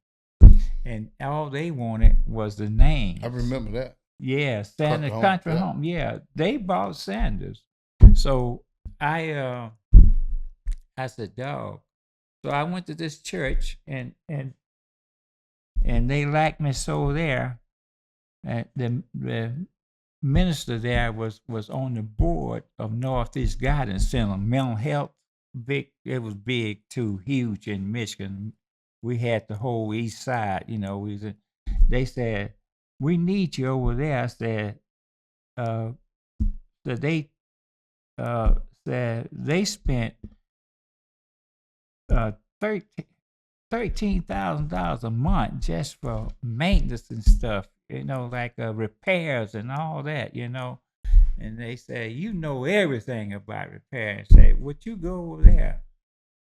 and all they wanted was the name. I remember that. Yeah, Sanders Country Home. Yeah, they bought Sanders. So I said, dog. So I went to this church, and they liked me so there. The minister there was on the board of Northeast Guidance Center, mental health. Big, it was big too, huge in Michigan. We had the whole East Side. They said, we need you over there. I said, so they said they spent $13,000 a month just for maintenance and stuff, like repairs and all that, And they say, everything about repairs. Say, would you go over there?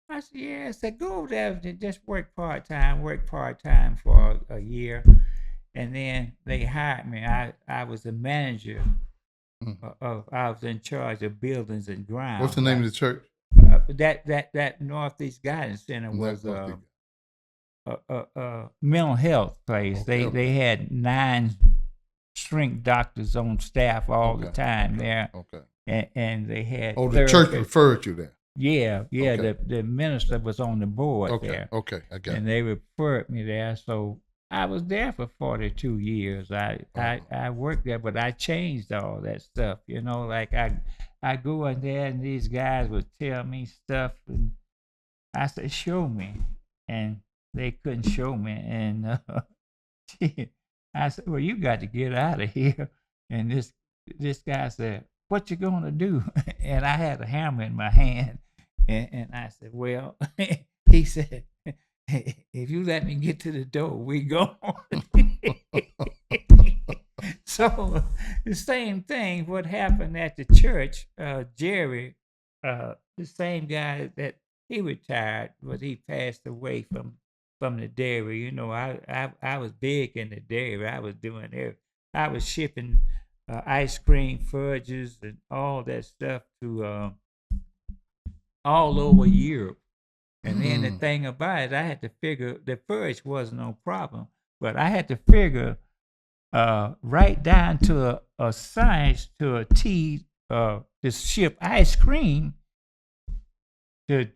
I said, yeah. I said, go over there and just work part-time for a year. And then they hired me. I was the manager I was in charge of buildings and grounds. What's the name of the church? That Northeast Guidance Center was mental health place. Okay, They had 9 shrink doctors on staff all the time there. Okay. And they had. Oh, the church referred you there. Yeah. Okay. The minister was on the board there. Okay, I got it. And they referred me there, so I was there for 42 years. I worked there, but I changed all that stuff. Like I go in there and these guys would tell me stuff, and I said, show me. And they couldn't show me. And I said, well, you got to get out of here. And this guy said, what you going to do? And I had a hammer in my hand. And I said, well, he said, if you let me get to the door, we go. So the same thing, what happened at the church, Jerry, the same guy that he retired, but he passed away from the dairy. I was big in the dairy. I was doing everything. I was shipping ice cream, fudges, and all that stuff to all over Europe. And then the thing about it, I had to figure the fudge wasn't no problem, but I had to figure right down to a science, to a T, to ship ice cream to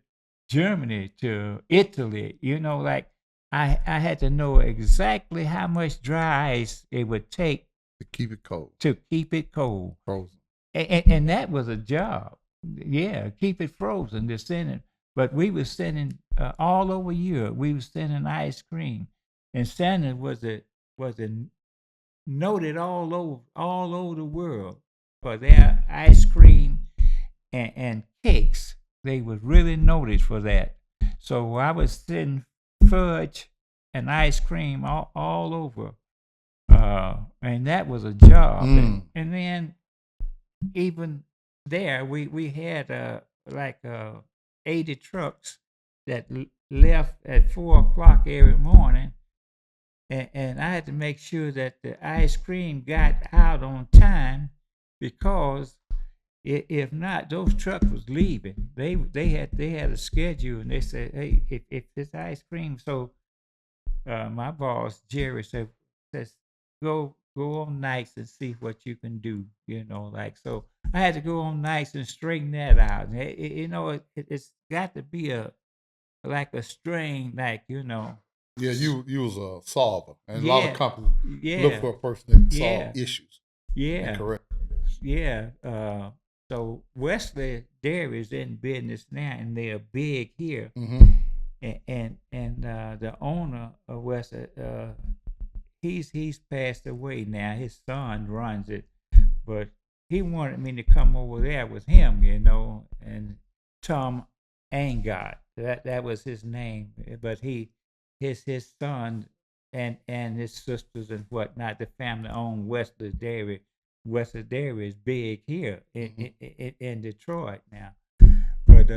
Germany, to Italy. Like I had to know exactly how much dry ice it would take to keep it cold. Frozen. And that was a job. Yeah, keep it frozen. To send it. But we were sending all over Europe. We were sending ice cream, and Santa was noted all over the world for their ice cream and cakes. They was really noted for that. So I was sending fudge and ice cream all over, and that was a job. And then even there, we had 80 trucks that left at 4 o'clock every morning, and I had to make sure that the ice cream got out on time, because if not, those trucks was leaving. They had a schedule, and they said, hey, if this ice cream. So my boss Jerry says go on nights and see what you can do. So I had to go on nights and straighten that out. It's got to be a string, Yeah, you was a solver, and Yeah. a lot of companies Yeah. look for a person that Yeah. solve issues. Yeah. Correct. Yeah. So Wesley Dairy is in business now, and they are big here. And the owner of Wesley, he's passed away now. His son runs it, but he wanted me to come over there with him, and Tom Angott. That was his name. But his son and his sisters and whatnot, the family owned Wesley Dairy. Wesley Dairy is big here in Detroit now. But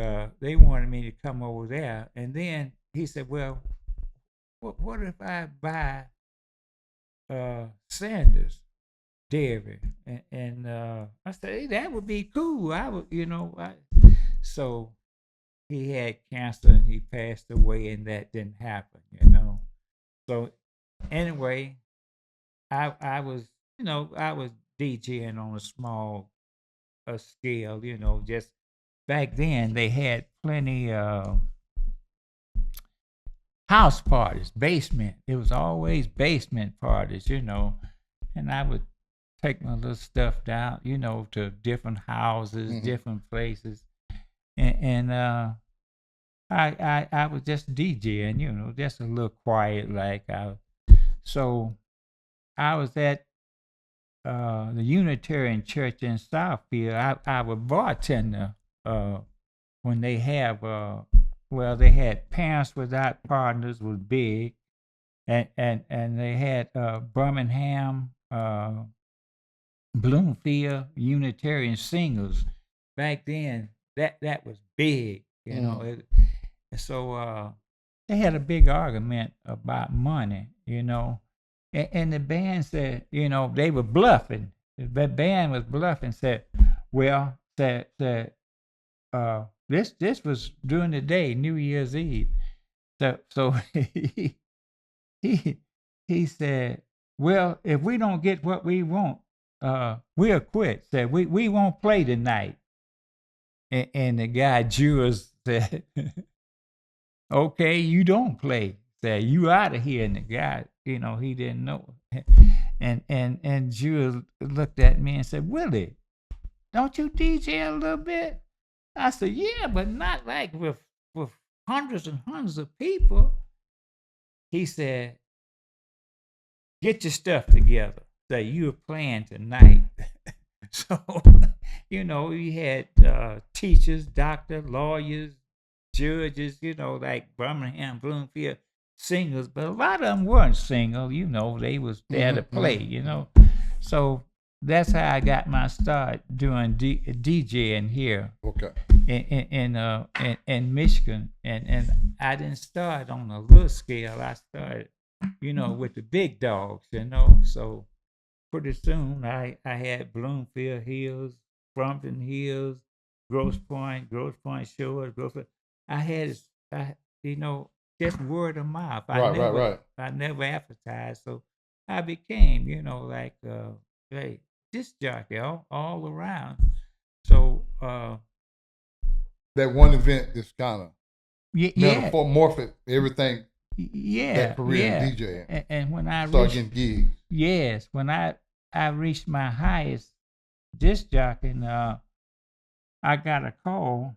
they wanted me to come over there, and then he said, "Well, what if I buy Sanders Dairy?" And I said, "Hey, that would be cool. I would, So he had cancer and he passed away, and that didn't happen. So anyway, I was, I was DJing on a small scale. Just back then they had plenty house parties, basement. It was always basement parties. And I would take my little stuff down, to different houses, different places, and I was just DJing, just a little quiet like So I was at the Unitarian Church in Southfield. I was bartender when they have they had Parents Without Partners was big, and they had Birmingham, Bloomfield Unitarian Singles. Back then, that was big. So they had a big argument about money. And the band said, they were bluffing. The band was bluffing. Said, well, this was during the day, New Year's Eve. So he said, well, if we don't get what we want, we'll quit. Said we won't play tonight. And the guy Jules said, okay, you don't play. Said you out of here. And the guy, he didn't know. And Jules looked at me and said, Willie, don't you DJ a little bit? I said, yeah, but not like with hundreds and hundreds of people. He said, get your stuff together. Say you're playing tonight. So, we had teachers, doctors, lawyers, judges, like Birmingham, Bloomfield, singers, but a lot of them weren't single, they was there to play, So that's how I got my start doing DJing here. Okay. In Michigan, and I didn't start on a little scale. I started, with the big dogs, So pretty soon I had Bloomfield Hills, Brompton Hills, Grosse Pointe Shores, I had, just word of mouth. Right. I never advertised, so I became, hey, disc jockey all around. So that one event is kind of metamorphic everything. Yeah, that career in DJing. And when I start getting gigs. Yes, when I reached my highest disc jockey, I got a call,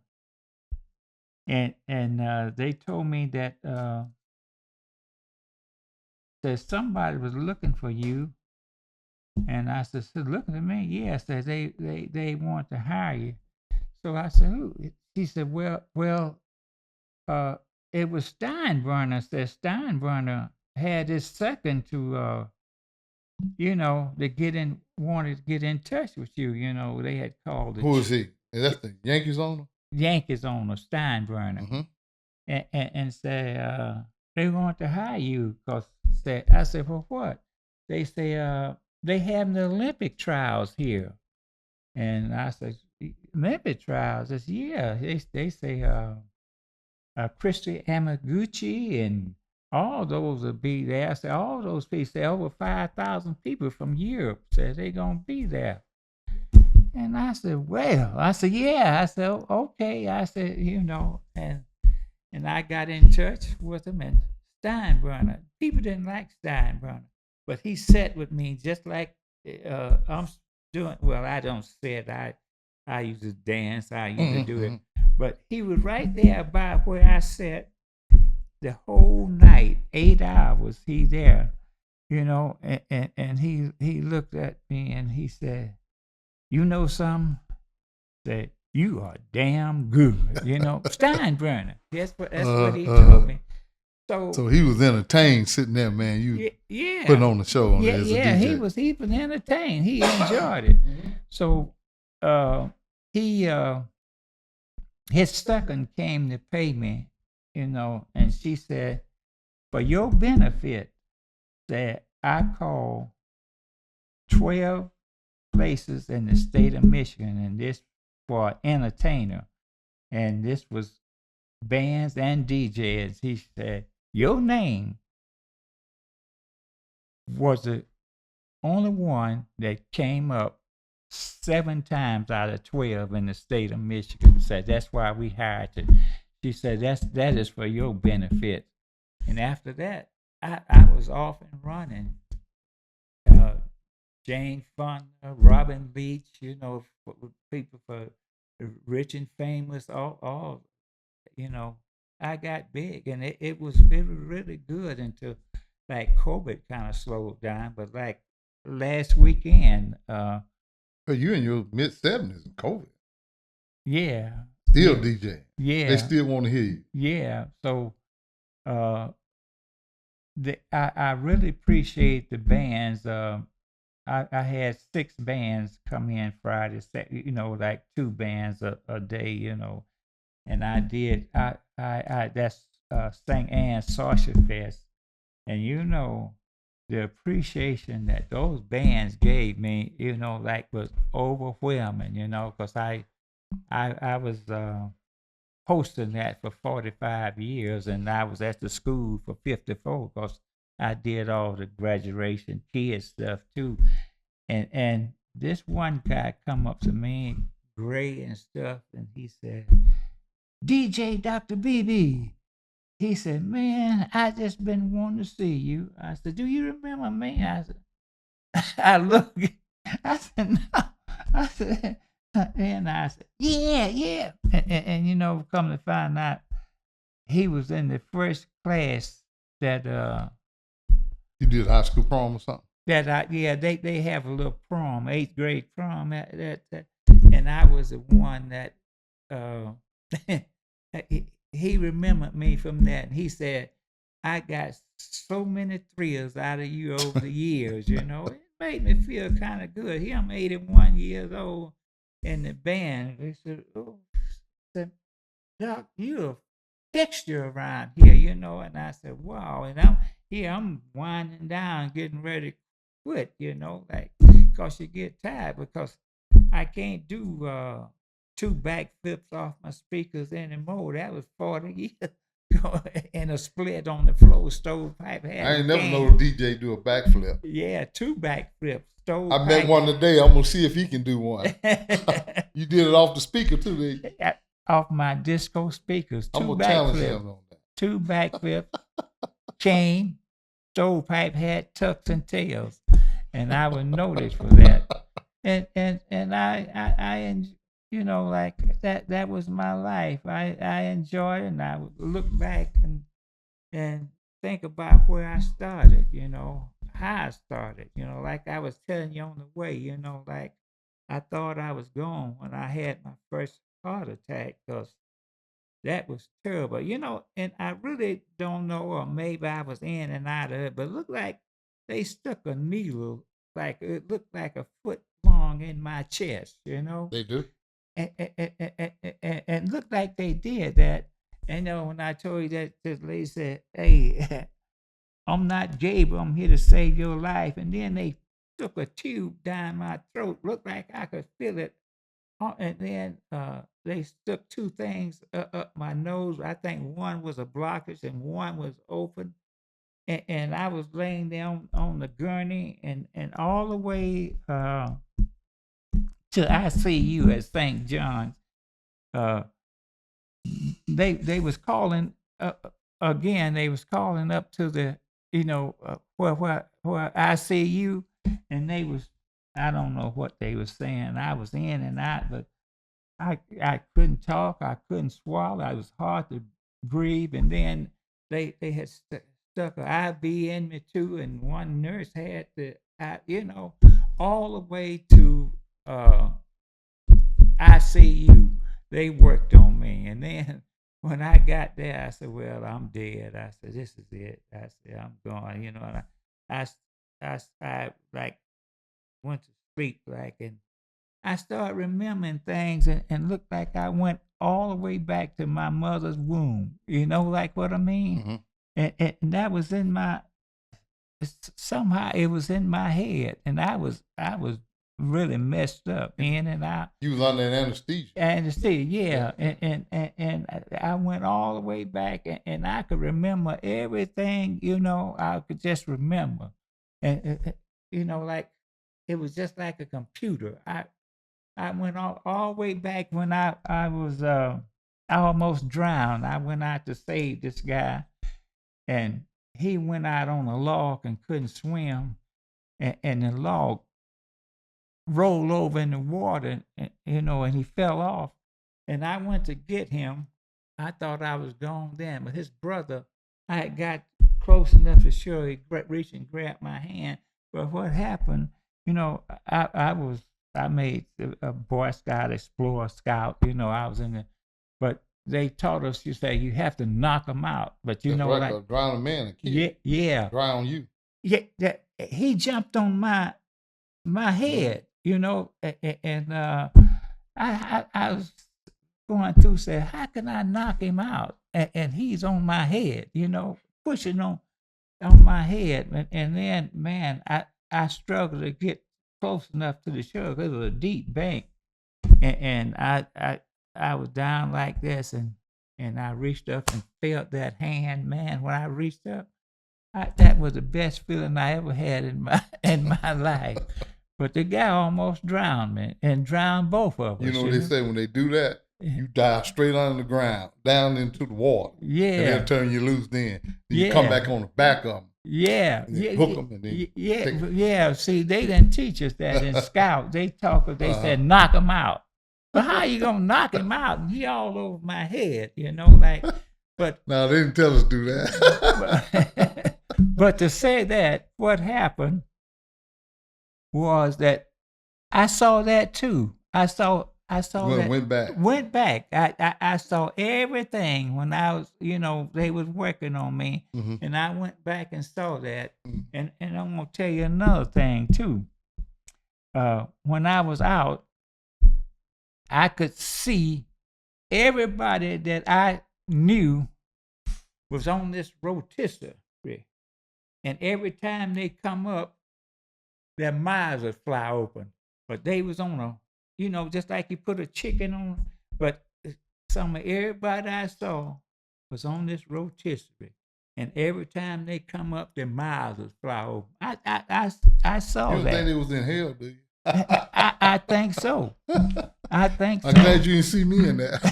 and they told me that somebody was looking for you, and I said, looking at me? Yeah, I said they want to hire you. So I said, who? He said, well, it was Steinbrenner. Said Steinbrenner had his second to wanted to get in touch with you. They had called it. Who is he? Is that the Yankees owner? Yankees owner, Steinbrenner. And say they want to hire you because I said, for what? They say they have the Olympic trials here. And I said, Olympic trials? I said, yeah. They say Christy Amaguchi and all those will be there. I said, all those people, say over 5,000 people from Europe said they're going to be there. And I said, well, yeah. I said, okay. I said, and I got in touch with him, and Steinbrenner. People didn't like Steinbrenner, but he sat with me just like I'm doing. Well, I don't say it. I used to dance. I used to do it. But he was right there by where I sat the whole night, 8 hours. He there, and he looked at me and he said, "You know something?" Said, you are damn good. Steinbrenner. That's what he told me. So he was entertained sitting there, man. You putting on the show on as a DJ. He was entertained. He enjoyed it. So he his second came to pay me, and she said, for your benefit, that I called 12 places in the state of Michigan, and this for an entertainer, and this was bands and DJs. He said, your name was the only one that came up 7 times out of 12 in the state of Michigan. Said that's why we hired you. She said that is for your benefit. And after that, I was off and running. Jane Fonda, Robin Leach, people for rich and famous, all I got big, and it was really good until like COVID kind of slowed down. But like last weekend, you in your mid-70s and COVID. Yeah. Still DJ. Yeah. They still want to hear you. Yeah. So I really appreciate the bands. I had 6 bands come in Friday, like 2 bands a day, and I did that's St. Anne's Social Fest, and the appreciation that those bands gave me, like was overwhelming, because I was hosting that for 45 years, and I was at the school for 54 because I did all the graduation kids stuff too. And this one guy come up to me, gray and stuff, and he said, DJ Dr. BB. He said, man, I just been wanting to see you. I said, do you remember me? I said, I looked, I said, no. I said, and I said, yeah. And come to find out, he was in the first class that you did high school prom or something? They have a little prom, 8th grade prom, and I was the one that he remembered me from that. He said, I got so many thrills out of you over the years, It made me feel kind of good. Here I'm 81 years old in the band. They said, Doc, you're a fixture around here, And I said, wow. And I'm winding down, getting ready to quit, because you get tired, because I can't do 2 backflips off my speakers anymore. That was 40 years and a split on the floor, stovepipe. I ain't never know a DJ do a backflip. Yeah, 2 backflips. I met one today. I'm gonna see if he can do one. You did it off the speaker too, did you? Off my disco speakers. 2 I'm gonna challenge him on that. 2 backflips, chain, stovepipe hat, tucks and tails, and I was noticed for that. And I like that was my life. I enjoyed it, and I would look back and think about where I started, how I started, like I was telling you on the way, like I thought I was gone when I had my first heart attack, because that was terrible, and I really don't know, or maybe I was in and out of it, but it looked like they stuck a needle, like it looked like a foot long in my chest, They do. And looked like they did that. And when I told you that, this lady said, hey, I'm not Gabriel, I'm here to save your life. And then they took a tube down my throat, looked like I could feel it. And then they stuck 2 things up my nose. I think one was a blockage and one was open. And I was laying down on the gurney, and all the way till I see you at St. John's, they was calling again. They was calling up to the where I see you, and they was, I don't know what they was saying. I was in and out, but I couldn't talk. I couldn't swallow. It was hard to breathe. And then they had stuck an IV in me too, and one nurse had to, all the way to ICU. they worked on me. And then when I got there, I said, well, I'm dead. I said, this is it. I said, I'm gone, you know. And I like went to sleep like, and I started remembering things and looked like I went all the way back to my mother's womb. You know, like what I mean? Mm-hmm. And that was in my, somehow it was in my head, and I was really messed up in and out. You was under anesthesia. Anesthesia, yeah, and I went all the way back, and I could remember everything. You know, I could just remember, and you know, like it was just like a computer. I went all the way back when I was I almost drowned. I went out to save this guy, and he went out on a log and couldn't swim, and the log rolled over in the water, you know, and he fell off. And I went to get him. I thought I was gone then, but his brother, I had got close enough to show he reached and grabbed my hand. But what happened, you know, I made a Boy Scout Explorer Scout, you know, I was in the, but they taught us, you say, you have to knock them out. But you That's know, right, like, drown a man, a kid. yeah, yeah. Drown you. Yeah, he jumped on my head, you know, and I was going through, said, how can I knock him out? And he's on my head, you know, pushing on my head, and then man, I struggled to get close enough to the shore because it was a deep bank, and I was down like this, and I reached up and felt that hand, man. When I reached up, that was the best feeling I ever had in my life. But the guy almost drowned me and drowned both of us. You know, they say when they do that, you dive straight on the ground, down into the water. Yeah. And they'll turn you loose then. Then Yeah. you come back on the back of them. Yeah. And they hook them and then yeah. See, they didn't teach us that in Scout. They said, knock him out. But how you going to knock him out? And he all over my head, you know, like, but. No, they didn't tell us to do that. But to say that, what happened was that I saw that too. I saw that. Went back. I saw everything when I was, you know, they was working on me, mm-hmm. and I went back and saw that. Mm-hmm. And I'm gonna tell you another thing too. When I was out, I could see everybody that I knew was on this rotisserie. And every time they come up, their mouths would fly open. But they was on a, you know, just like you put a chicken on. But some of everybody I saw was on this rotisserie. And every time they come up, their mouths would fly open. I saw that. You don't think they was in hell, do you? I think so. I think so. I'm glad you didn't see me in that.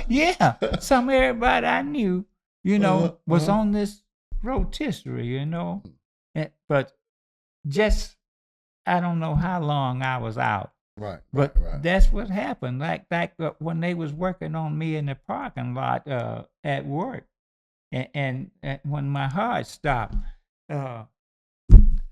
Yeah. Some of everybody I knew, you know, was on this rotisserie, you know. But just, I don't know how long I was out. Right. But that's what happened. Like when they was working on me in the parking lot at work, and when my heart stopped,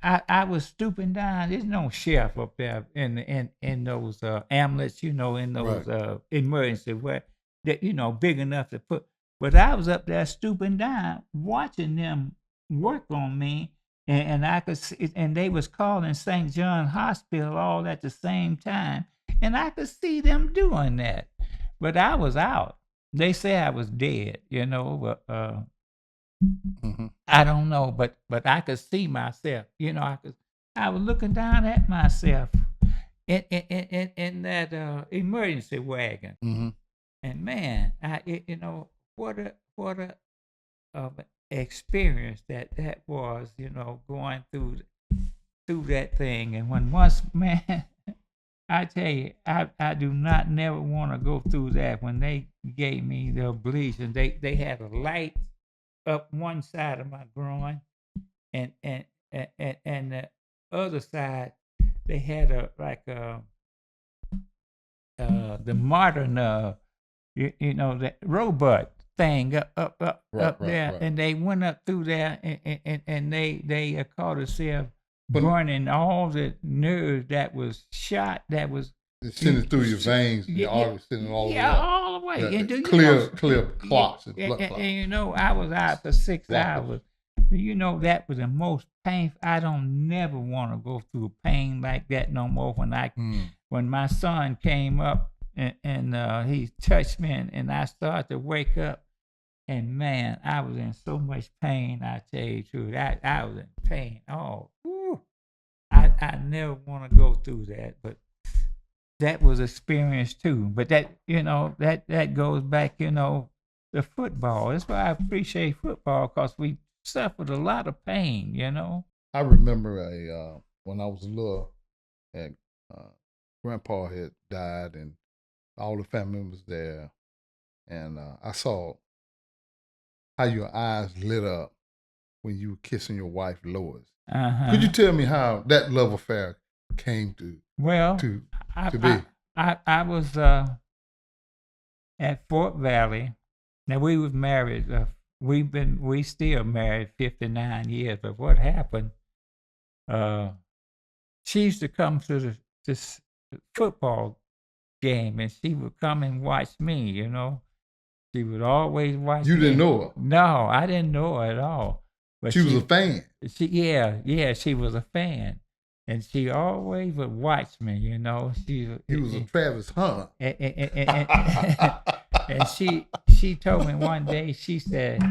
I was stooping down. There's no chef up there in those amulets, you know, in those emergency where that, you know, big enough to put. But I was up there stooping down, watching them work on me, and I could see, and they was calling St. John Hospital all at the same time, and I could see them doing that. But I was out. They say I was dead, you know. But mm-hmm. I don't know, but I could see myself. You know, I was looking down at myself in that emergency wagon, mm-hmm. and man, you know, what a experience that was, you know, going through that thing. And when once, man, I tell you, I do not never want to go through that. When they gave me the ablation, they had a light up one side of my groin, and the other side they had the modern you know, that robot thing up there, right. And they went up through there, and they caught themselves burning all the nerves that was shot, that was It's sending through your veins, and your arteries sending all the way up. All the way. Yeah, And do you clear know, clots and blood and, clots. and you know, I was out for 6 Blockage. hours. You know, that was the most painful. I don't never want to go through pain like that no more. When my son came up and he touched me and I started to wake up, and man, I was in so much pain. I tell you the truth, I was in pain. Oh, whew. I never want to go through that, but that was experience too. But that, you know, that goes back, you know, to football. That's why I appreciate football, because we suffered a lot of pain, you know. I remember when I was little, and Grandpa had died, and all the family members there, and I saw how your eyes lit up when you were kissing your wife, Lois. Could you tell me how that love affair came to be? I was at Fort Valley. Now we was married. We still married 59 years. But what happened? She used to come to this football game, and she would come and watch me. You know, she would always watch. You didn't know her? No, I didn't know her at all. But she was a fan. She was a fan, and she always would watch me. You know, He was a Travis Hunter. And she told me one day, she said,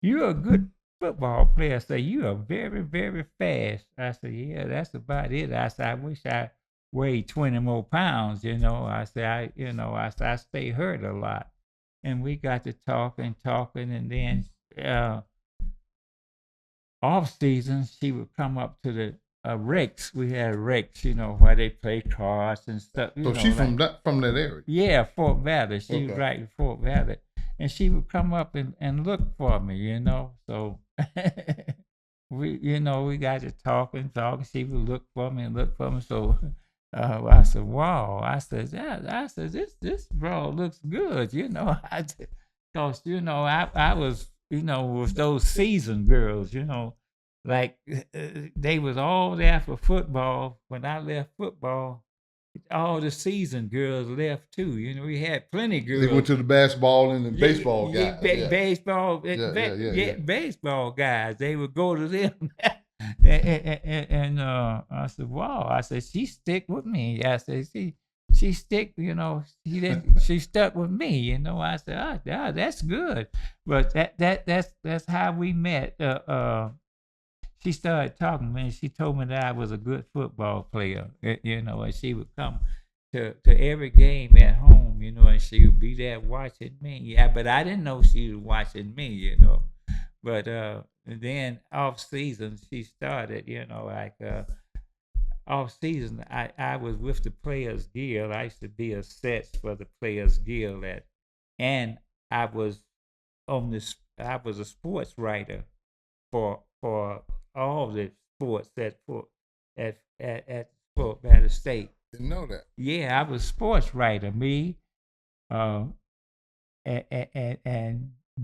"You're a good football player." I said, "You are very, very fast." I said, "Yeah, that's about it." I said, "I wish I weighed 20 more pounds." You know, I said, I stay hurt a lot. And we got to talking, and then off season, she would come up to the Rex. We had Rex, you know, where they play cards and stuff. So she's from that area? Yeah, Fort Valley. She was right in Fort Valley. And she would come up and look for me, you know. So we got to talking. She would look for me. So I said, wow. I said, this bro looks good, you know. Because, you know, I was, you know, with those seasoned girls, you know, like they was all there for football. When I left football, all the seasoned girls left too. You know, we had plenty of girls. They went to the basketball and the baseball guys. Baseball guys. They would go to them. and I said, wow. I said, she stick with me. I said, she stick, you know, she stuck with me, you know. I said, that's good. But that's how we met. She started talking to me, and she told me that I was a good football player, you know, and she would come to every game at home, you know, and she would be there watching me. Yeah, but I didn't know she was watching me, you know. But then off season, she started, you know, like off season, I was with the Players Guild. I used to be a set for the Players Guild and I was a sports writer for all the sports at Fort Valley State. Didn't know that. Yeah, I was sports writer. Me, and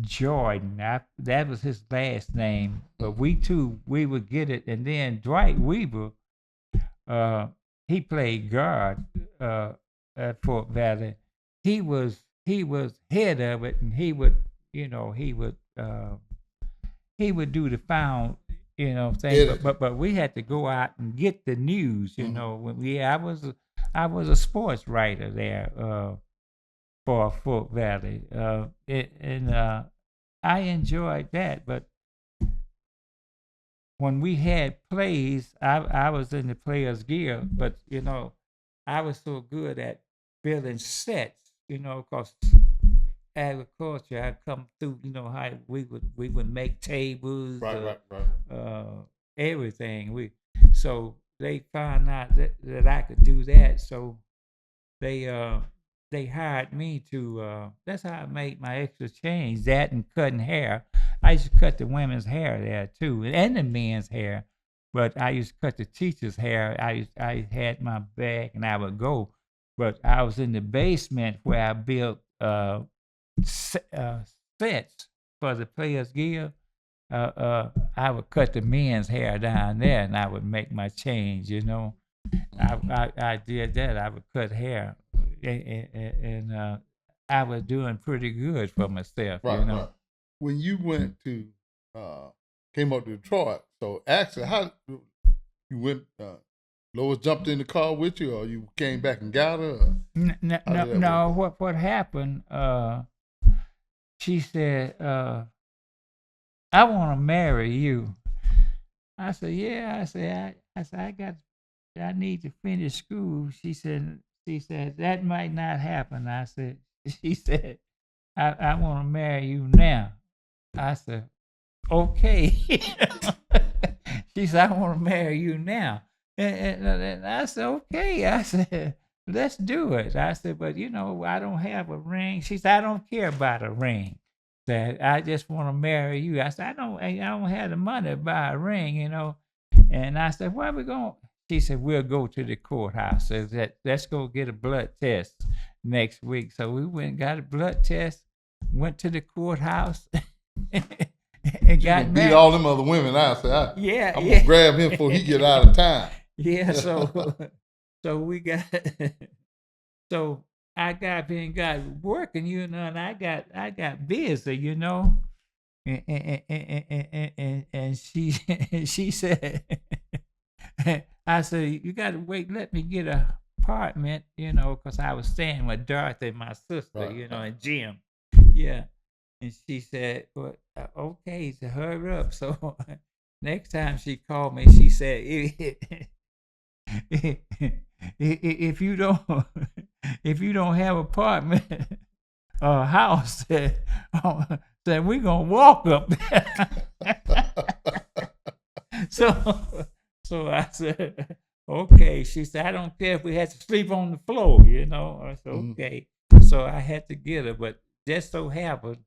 Jordan. That was his last name. But we would get it. And then Dwight Weaver, he played guard at Fort Valley. He was head of it, and he would do the foul, you know, thing. But we had to go out and get the news, you know. When I was a sports writer there for Fort Valley, I enjoyed that. But when we had plays, I was in the Players Guild, but you know, I was so good at building sets, you know, because agriculture, I come through, you know, how we would make tables, right. Everything. So they found out that I could do that, so they hired me to. That's how I made my extra change. That and cutting hair. I used to cut the women's hair there too, and the men's hair. But I used to cut the teachers' hair. I had my bag and I would go. But I was in the basement where I built sets for the Players Guild. I would cut the men's hair down there, and I would make my change, you know. I did that. I would cut hair, and I was doing pretty good for myself, you Right, know. right. When you went to came up to Detroit, so actually, how you went? Lois jumped in the car with you, or you came back and got her? Or how No, did that work no. out? What happened? She said, "I want to marry you." I said, "Yeah." I need to finish school. She said that might not happen. I said, she said, I want to marry you now. I said, okay. She said, I want to marry you now. And I said, okay. I said, let's do it. I said, but I don't have a ring. She said, I don't care about a ring. Said, I just want to marry you. I said, I don't have the money to buy a ring. And I said, where are we going? She said, we'll go to the courthouse. Said, let's go get a blood test next week. So we went and got a blood test, went to the courthouse. And You got gonna beat married. all them other women out? Say, Yeah, I'm yeah. gonna grab him before he get out of town. Yeah, so we got so I got working, and I got busy. And she she said, I said, you got to wait, let me get a apartment, because I was staying with Dorothy, my sister, Right, right. and Jim. Yeah. And she said, well, okay, so hurry up. So next time she called me, she said, if you don't if you don't have apartment or house, then we're gonna walk up there. so so I said, okay. She said, I don't care if we had to sleep on the floor. I said, Mhm. okay. So I had to get her, but just so happened,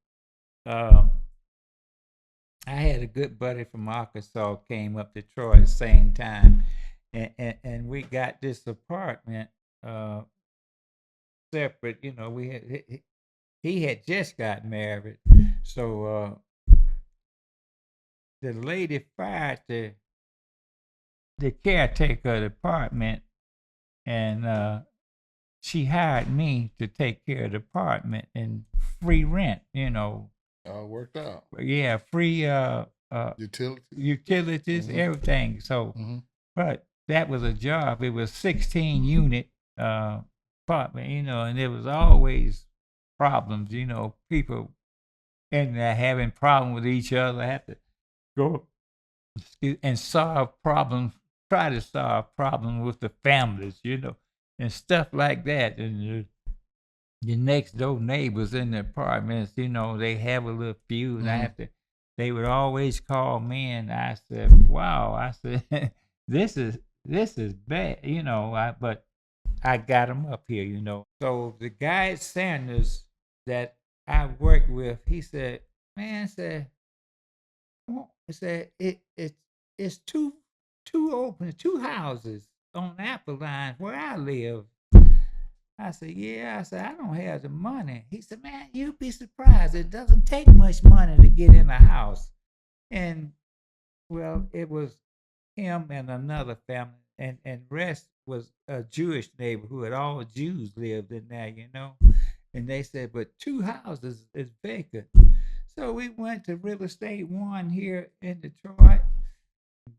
um, I had a good buddy from Arkansas came up to Troy at the same time, and we got this apartment uh, separate. We he had just got married, so the lady fired the caretaker of the apartment, and she hired me to take care of the apartment and free rent. All worked out. Yeah, free Utility. utilities, Mhm. everything. So, Mhm. but that was a job. It was 16 unit apartment, and there was always problems. People in there having problems with each other. Have to go and solve problems. Try to solve problems with the families, and stuff like that. And your next door neighbors in the apartments, they have a little feud. And I Mhm. have to. They would always call me, and I said, "Wow," I said, "This is bad," but I got them up here. So the guy at Sanders that I worked with, he said, "Man," said it's two houses on Apple Line where I live. I said, yeah. I said, I don't have the money. He said, man, you'd be surprised. It doesn't take much money to get in a house. And well, it was him and another family, and rest was a Jewish neighborhood. All Jews lived in there. And they said, but two houses is vacant. So we went to Real Estate One here in Detroit.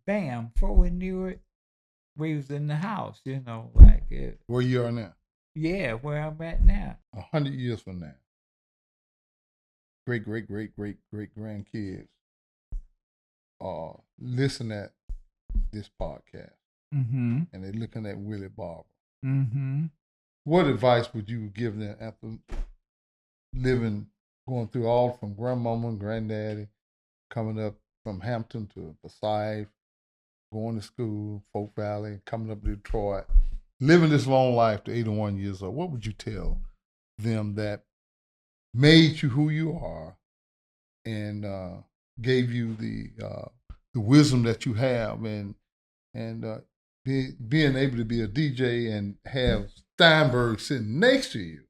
Bam, before we knew it, we was in the house. Like it. Where you are now? Yeah, where I'm at now. 100 years from now, great, great, great, great, great grandkids listen at this podcast, Mm-hmm. and they're looking at Willie Barber. Mm-hmm. What advice would you give them after living, going through all from grandmama and granddaddy, coming up from Hampton to Forsyth, going to school, Folk Valley, coming up to Detroit, living this long life to 81 years old? What would you tell them that made you who you are and gave you the wisdom that you have, and being able to be a DJ and have Steinberg sitting next to you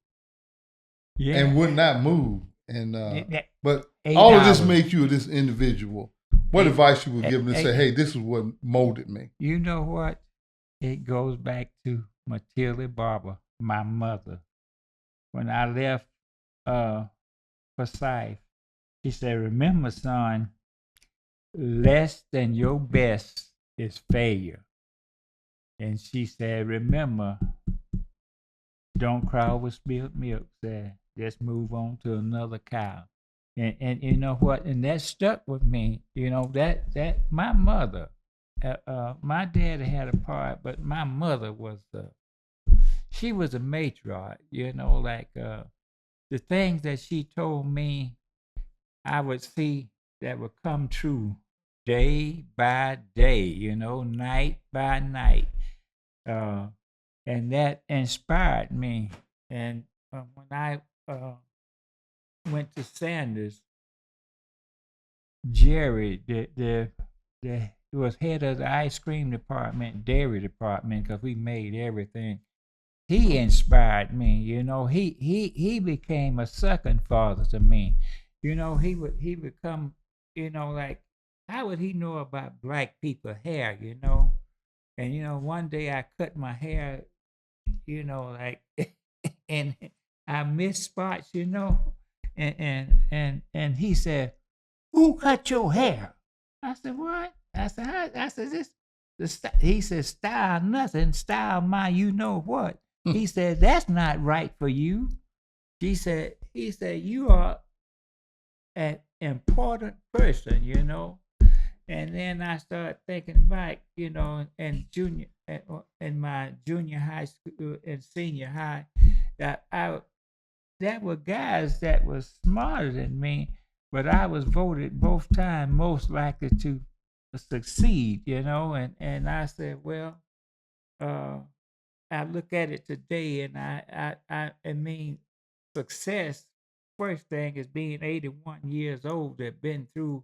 and Yeah. would not move, and Yeah. but 8 all of this hours. makes you this individual. What Eight, advice you would eight, give them to say, eight, hey, this is what molded me? you know what? it goes back to Matilda Barber, my mother. When I left Forsyth, she said, "Remember, son, less than your best is failure." And she said, "Remember, don't cry over spilled milk. Said, just move on to another cow." And you know what? And that stuck with me. You know that my mother, my dad had a part, but my mother was she was a matriarch. You know, like the things that she told me, I would see that would come true day by day. You know, night by night. Uh, and that inspired me. And when I went to Sanders, Jerry, the was head of the ice cream department, dairy department, because we made everything. He inspired me. You know, he became a second father to me. You know, he become, you know, like how would he know about black people hair? You know, and you know, one day I cut my hair, you know, like, and I missed spots, you know, and he said, "Who cut your hair?" I said, "What?" I said, I said, "This." He said, "Style nothing, style my you know what." He said, "That's not right for you." He said, "You are an important person, you know." And then I started thinking back, you know, in my junior high school and senior high, that that were guys that was smarter than me, but I was voted both times most likely to succeed, you know. And I said, well, uh, I look at it today, and I mean, success. First thing is being 81 years old, that been through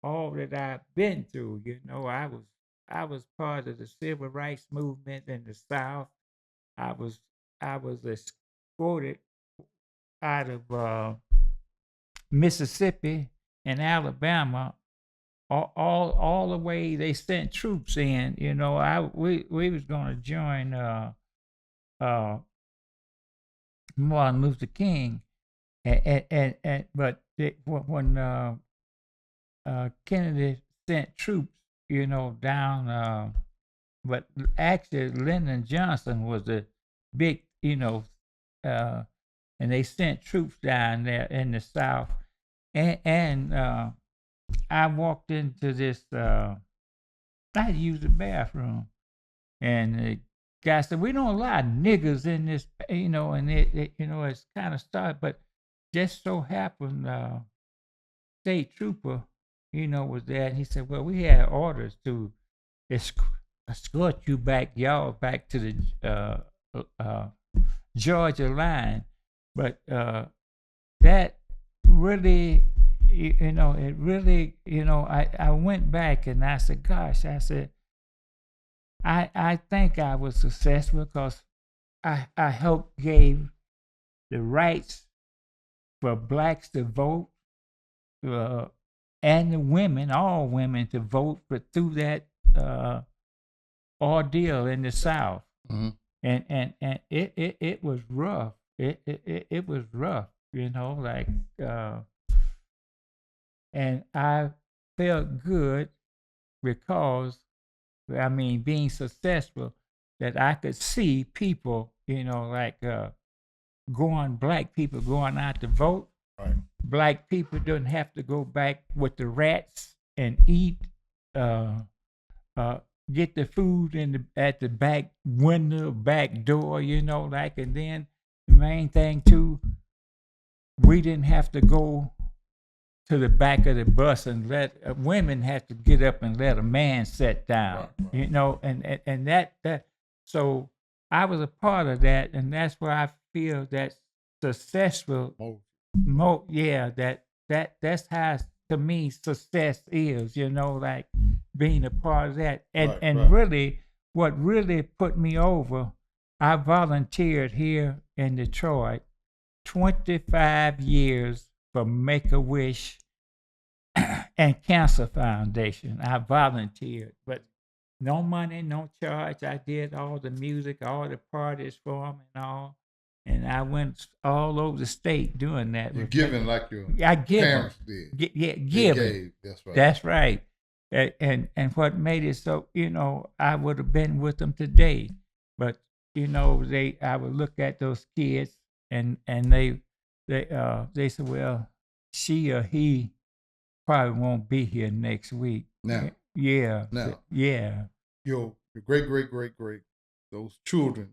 all that I've been through. You know, I was part of the civil rights movement in the South. I was I was escorted out of Mississippi and Alabama, all the way. They sent troops in. You know, we was going to join uh, Martin Luther King, and but when Kennedy sent troops, you know, down. But actually, Lyndon Johnson was a big, you know, uh, and they sent troops down there in the South. And I walked into this, I had to use the bathroom. And the guy said, "We don't allow niggers in this," you know, and you know, it's kind of started. But just so happened, state trooper, you know, was there. And he said, "Well, we had orders to escort you back, y'all, back to the Georgia line." But that really, you know, it really, you know, I went back and I said, "Gosh," I said, I think I was successful because I helped gave the rights for blacks to vote, uh, and the women, all women, to vote, but through that ordeal in the South. Mm-hmm. And it was rough. It was rough, you know, like and I felt good because, I mean, being successful, that I could see people, you know, like black people going out to vote. Right. Black people don't have to go back with the rats and eat, uh, uh, get the food at the back window, back door, you know, like. And then the main thing too, we didn't have to go to the back of the bus and let women have to get up and let a man sit down, Right. you know, and that. So I was a part of that, and that's where I feel that successful. Yeah, that's how, to me, success is, you know, like being a part of that. And really, what really put me over, I volunteered here in Detroit 25 years for Make-A-Wish and Cancer Foundation. I volunteered, but No money, no charge. I did all the music, all the parties for them and all. And I went all over the state doing that. You're giving like your I give parents did. Yeah, They giving. gave. That's right. That's right. And what made it so, I would have been with them today, but I would look at those kids and they said, well, she or he probably won't be here next week. Now, Yeah. Yeah. your great, those children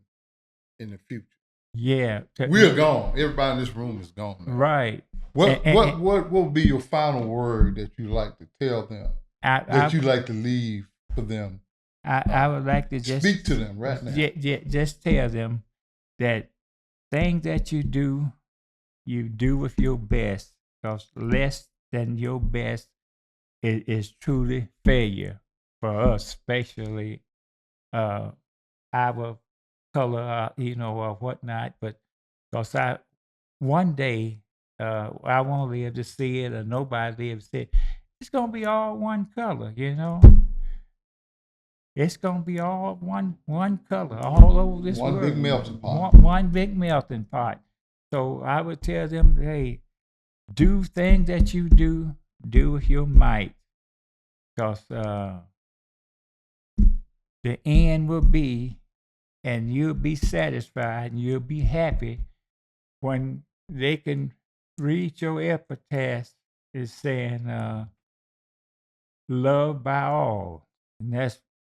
in the future. Yeah. We're gone. Everybody in this room is gone now. Right. What would be your final word that you like to tell them? That you like to leave for them? I would like to just speak to them right now. Yeah, just tell them that things that you do with your best, because less than your best is truly failure for us, especially our color, or whatnot. But because one day I won't live to see it, or nobody lives to see it. It's gonna be all one color, It's gonna be all one color all over this world. One big melting pot. One big melting pot. So I would tell them, hey, do things that you do with your might, because the end will be, and you'll be satisfied, and you'll be happy when they can read your epitaph is saying, "Loved by all," and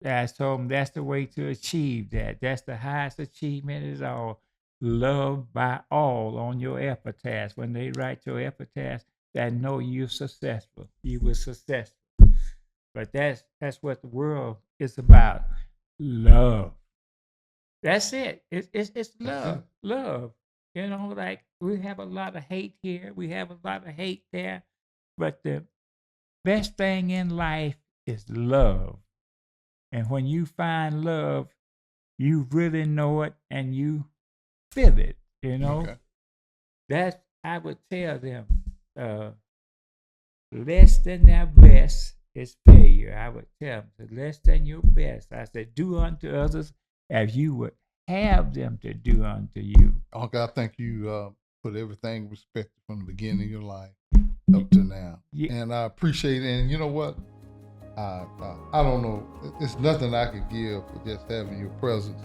I told them that's the way to achieve that. That's the highest achievement is all. Loved by all on your epitaph. When they write your epitaph, they know you're successful. You were successful. But that's what the world is about. Love. That's it. It's love. Love. Like we have a lot of hate here. We have a lot of hate there. But the best thing in life is love. And when you find love, you really know it and you feel it, Okay. That's, I would tell them, less than their best is failure. I would tell them, less than your best. I said, do unto others as you would have them to do unto you. Uncle, I think you put everything in respect from the beginning of your life up to now. Yeah. And I appreciate it. And you know what? I don't know. It's nothing I could give for just having your presence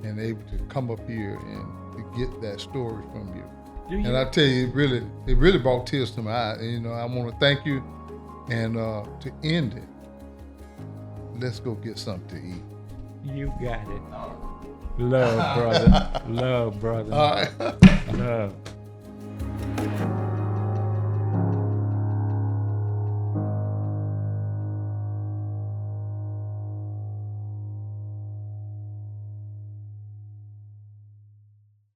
and able to come up here and to get that story from you. And I tell you, it really brought tears to my eyes. And, I want to thank you. And to end it, let's go get something to eat. You got it. Love, brother. Love, brother. All right. Love.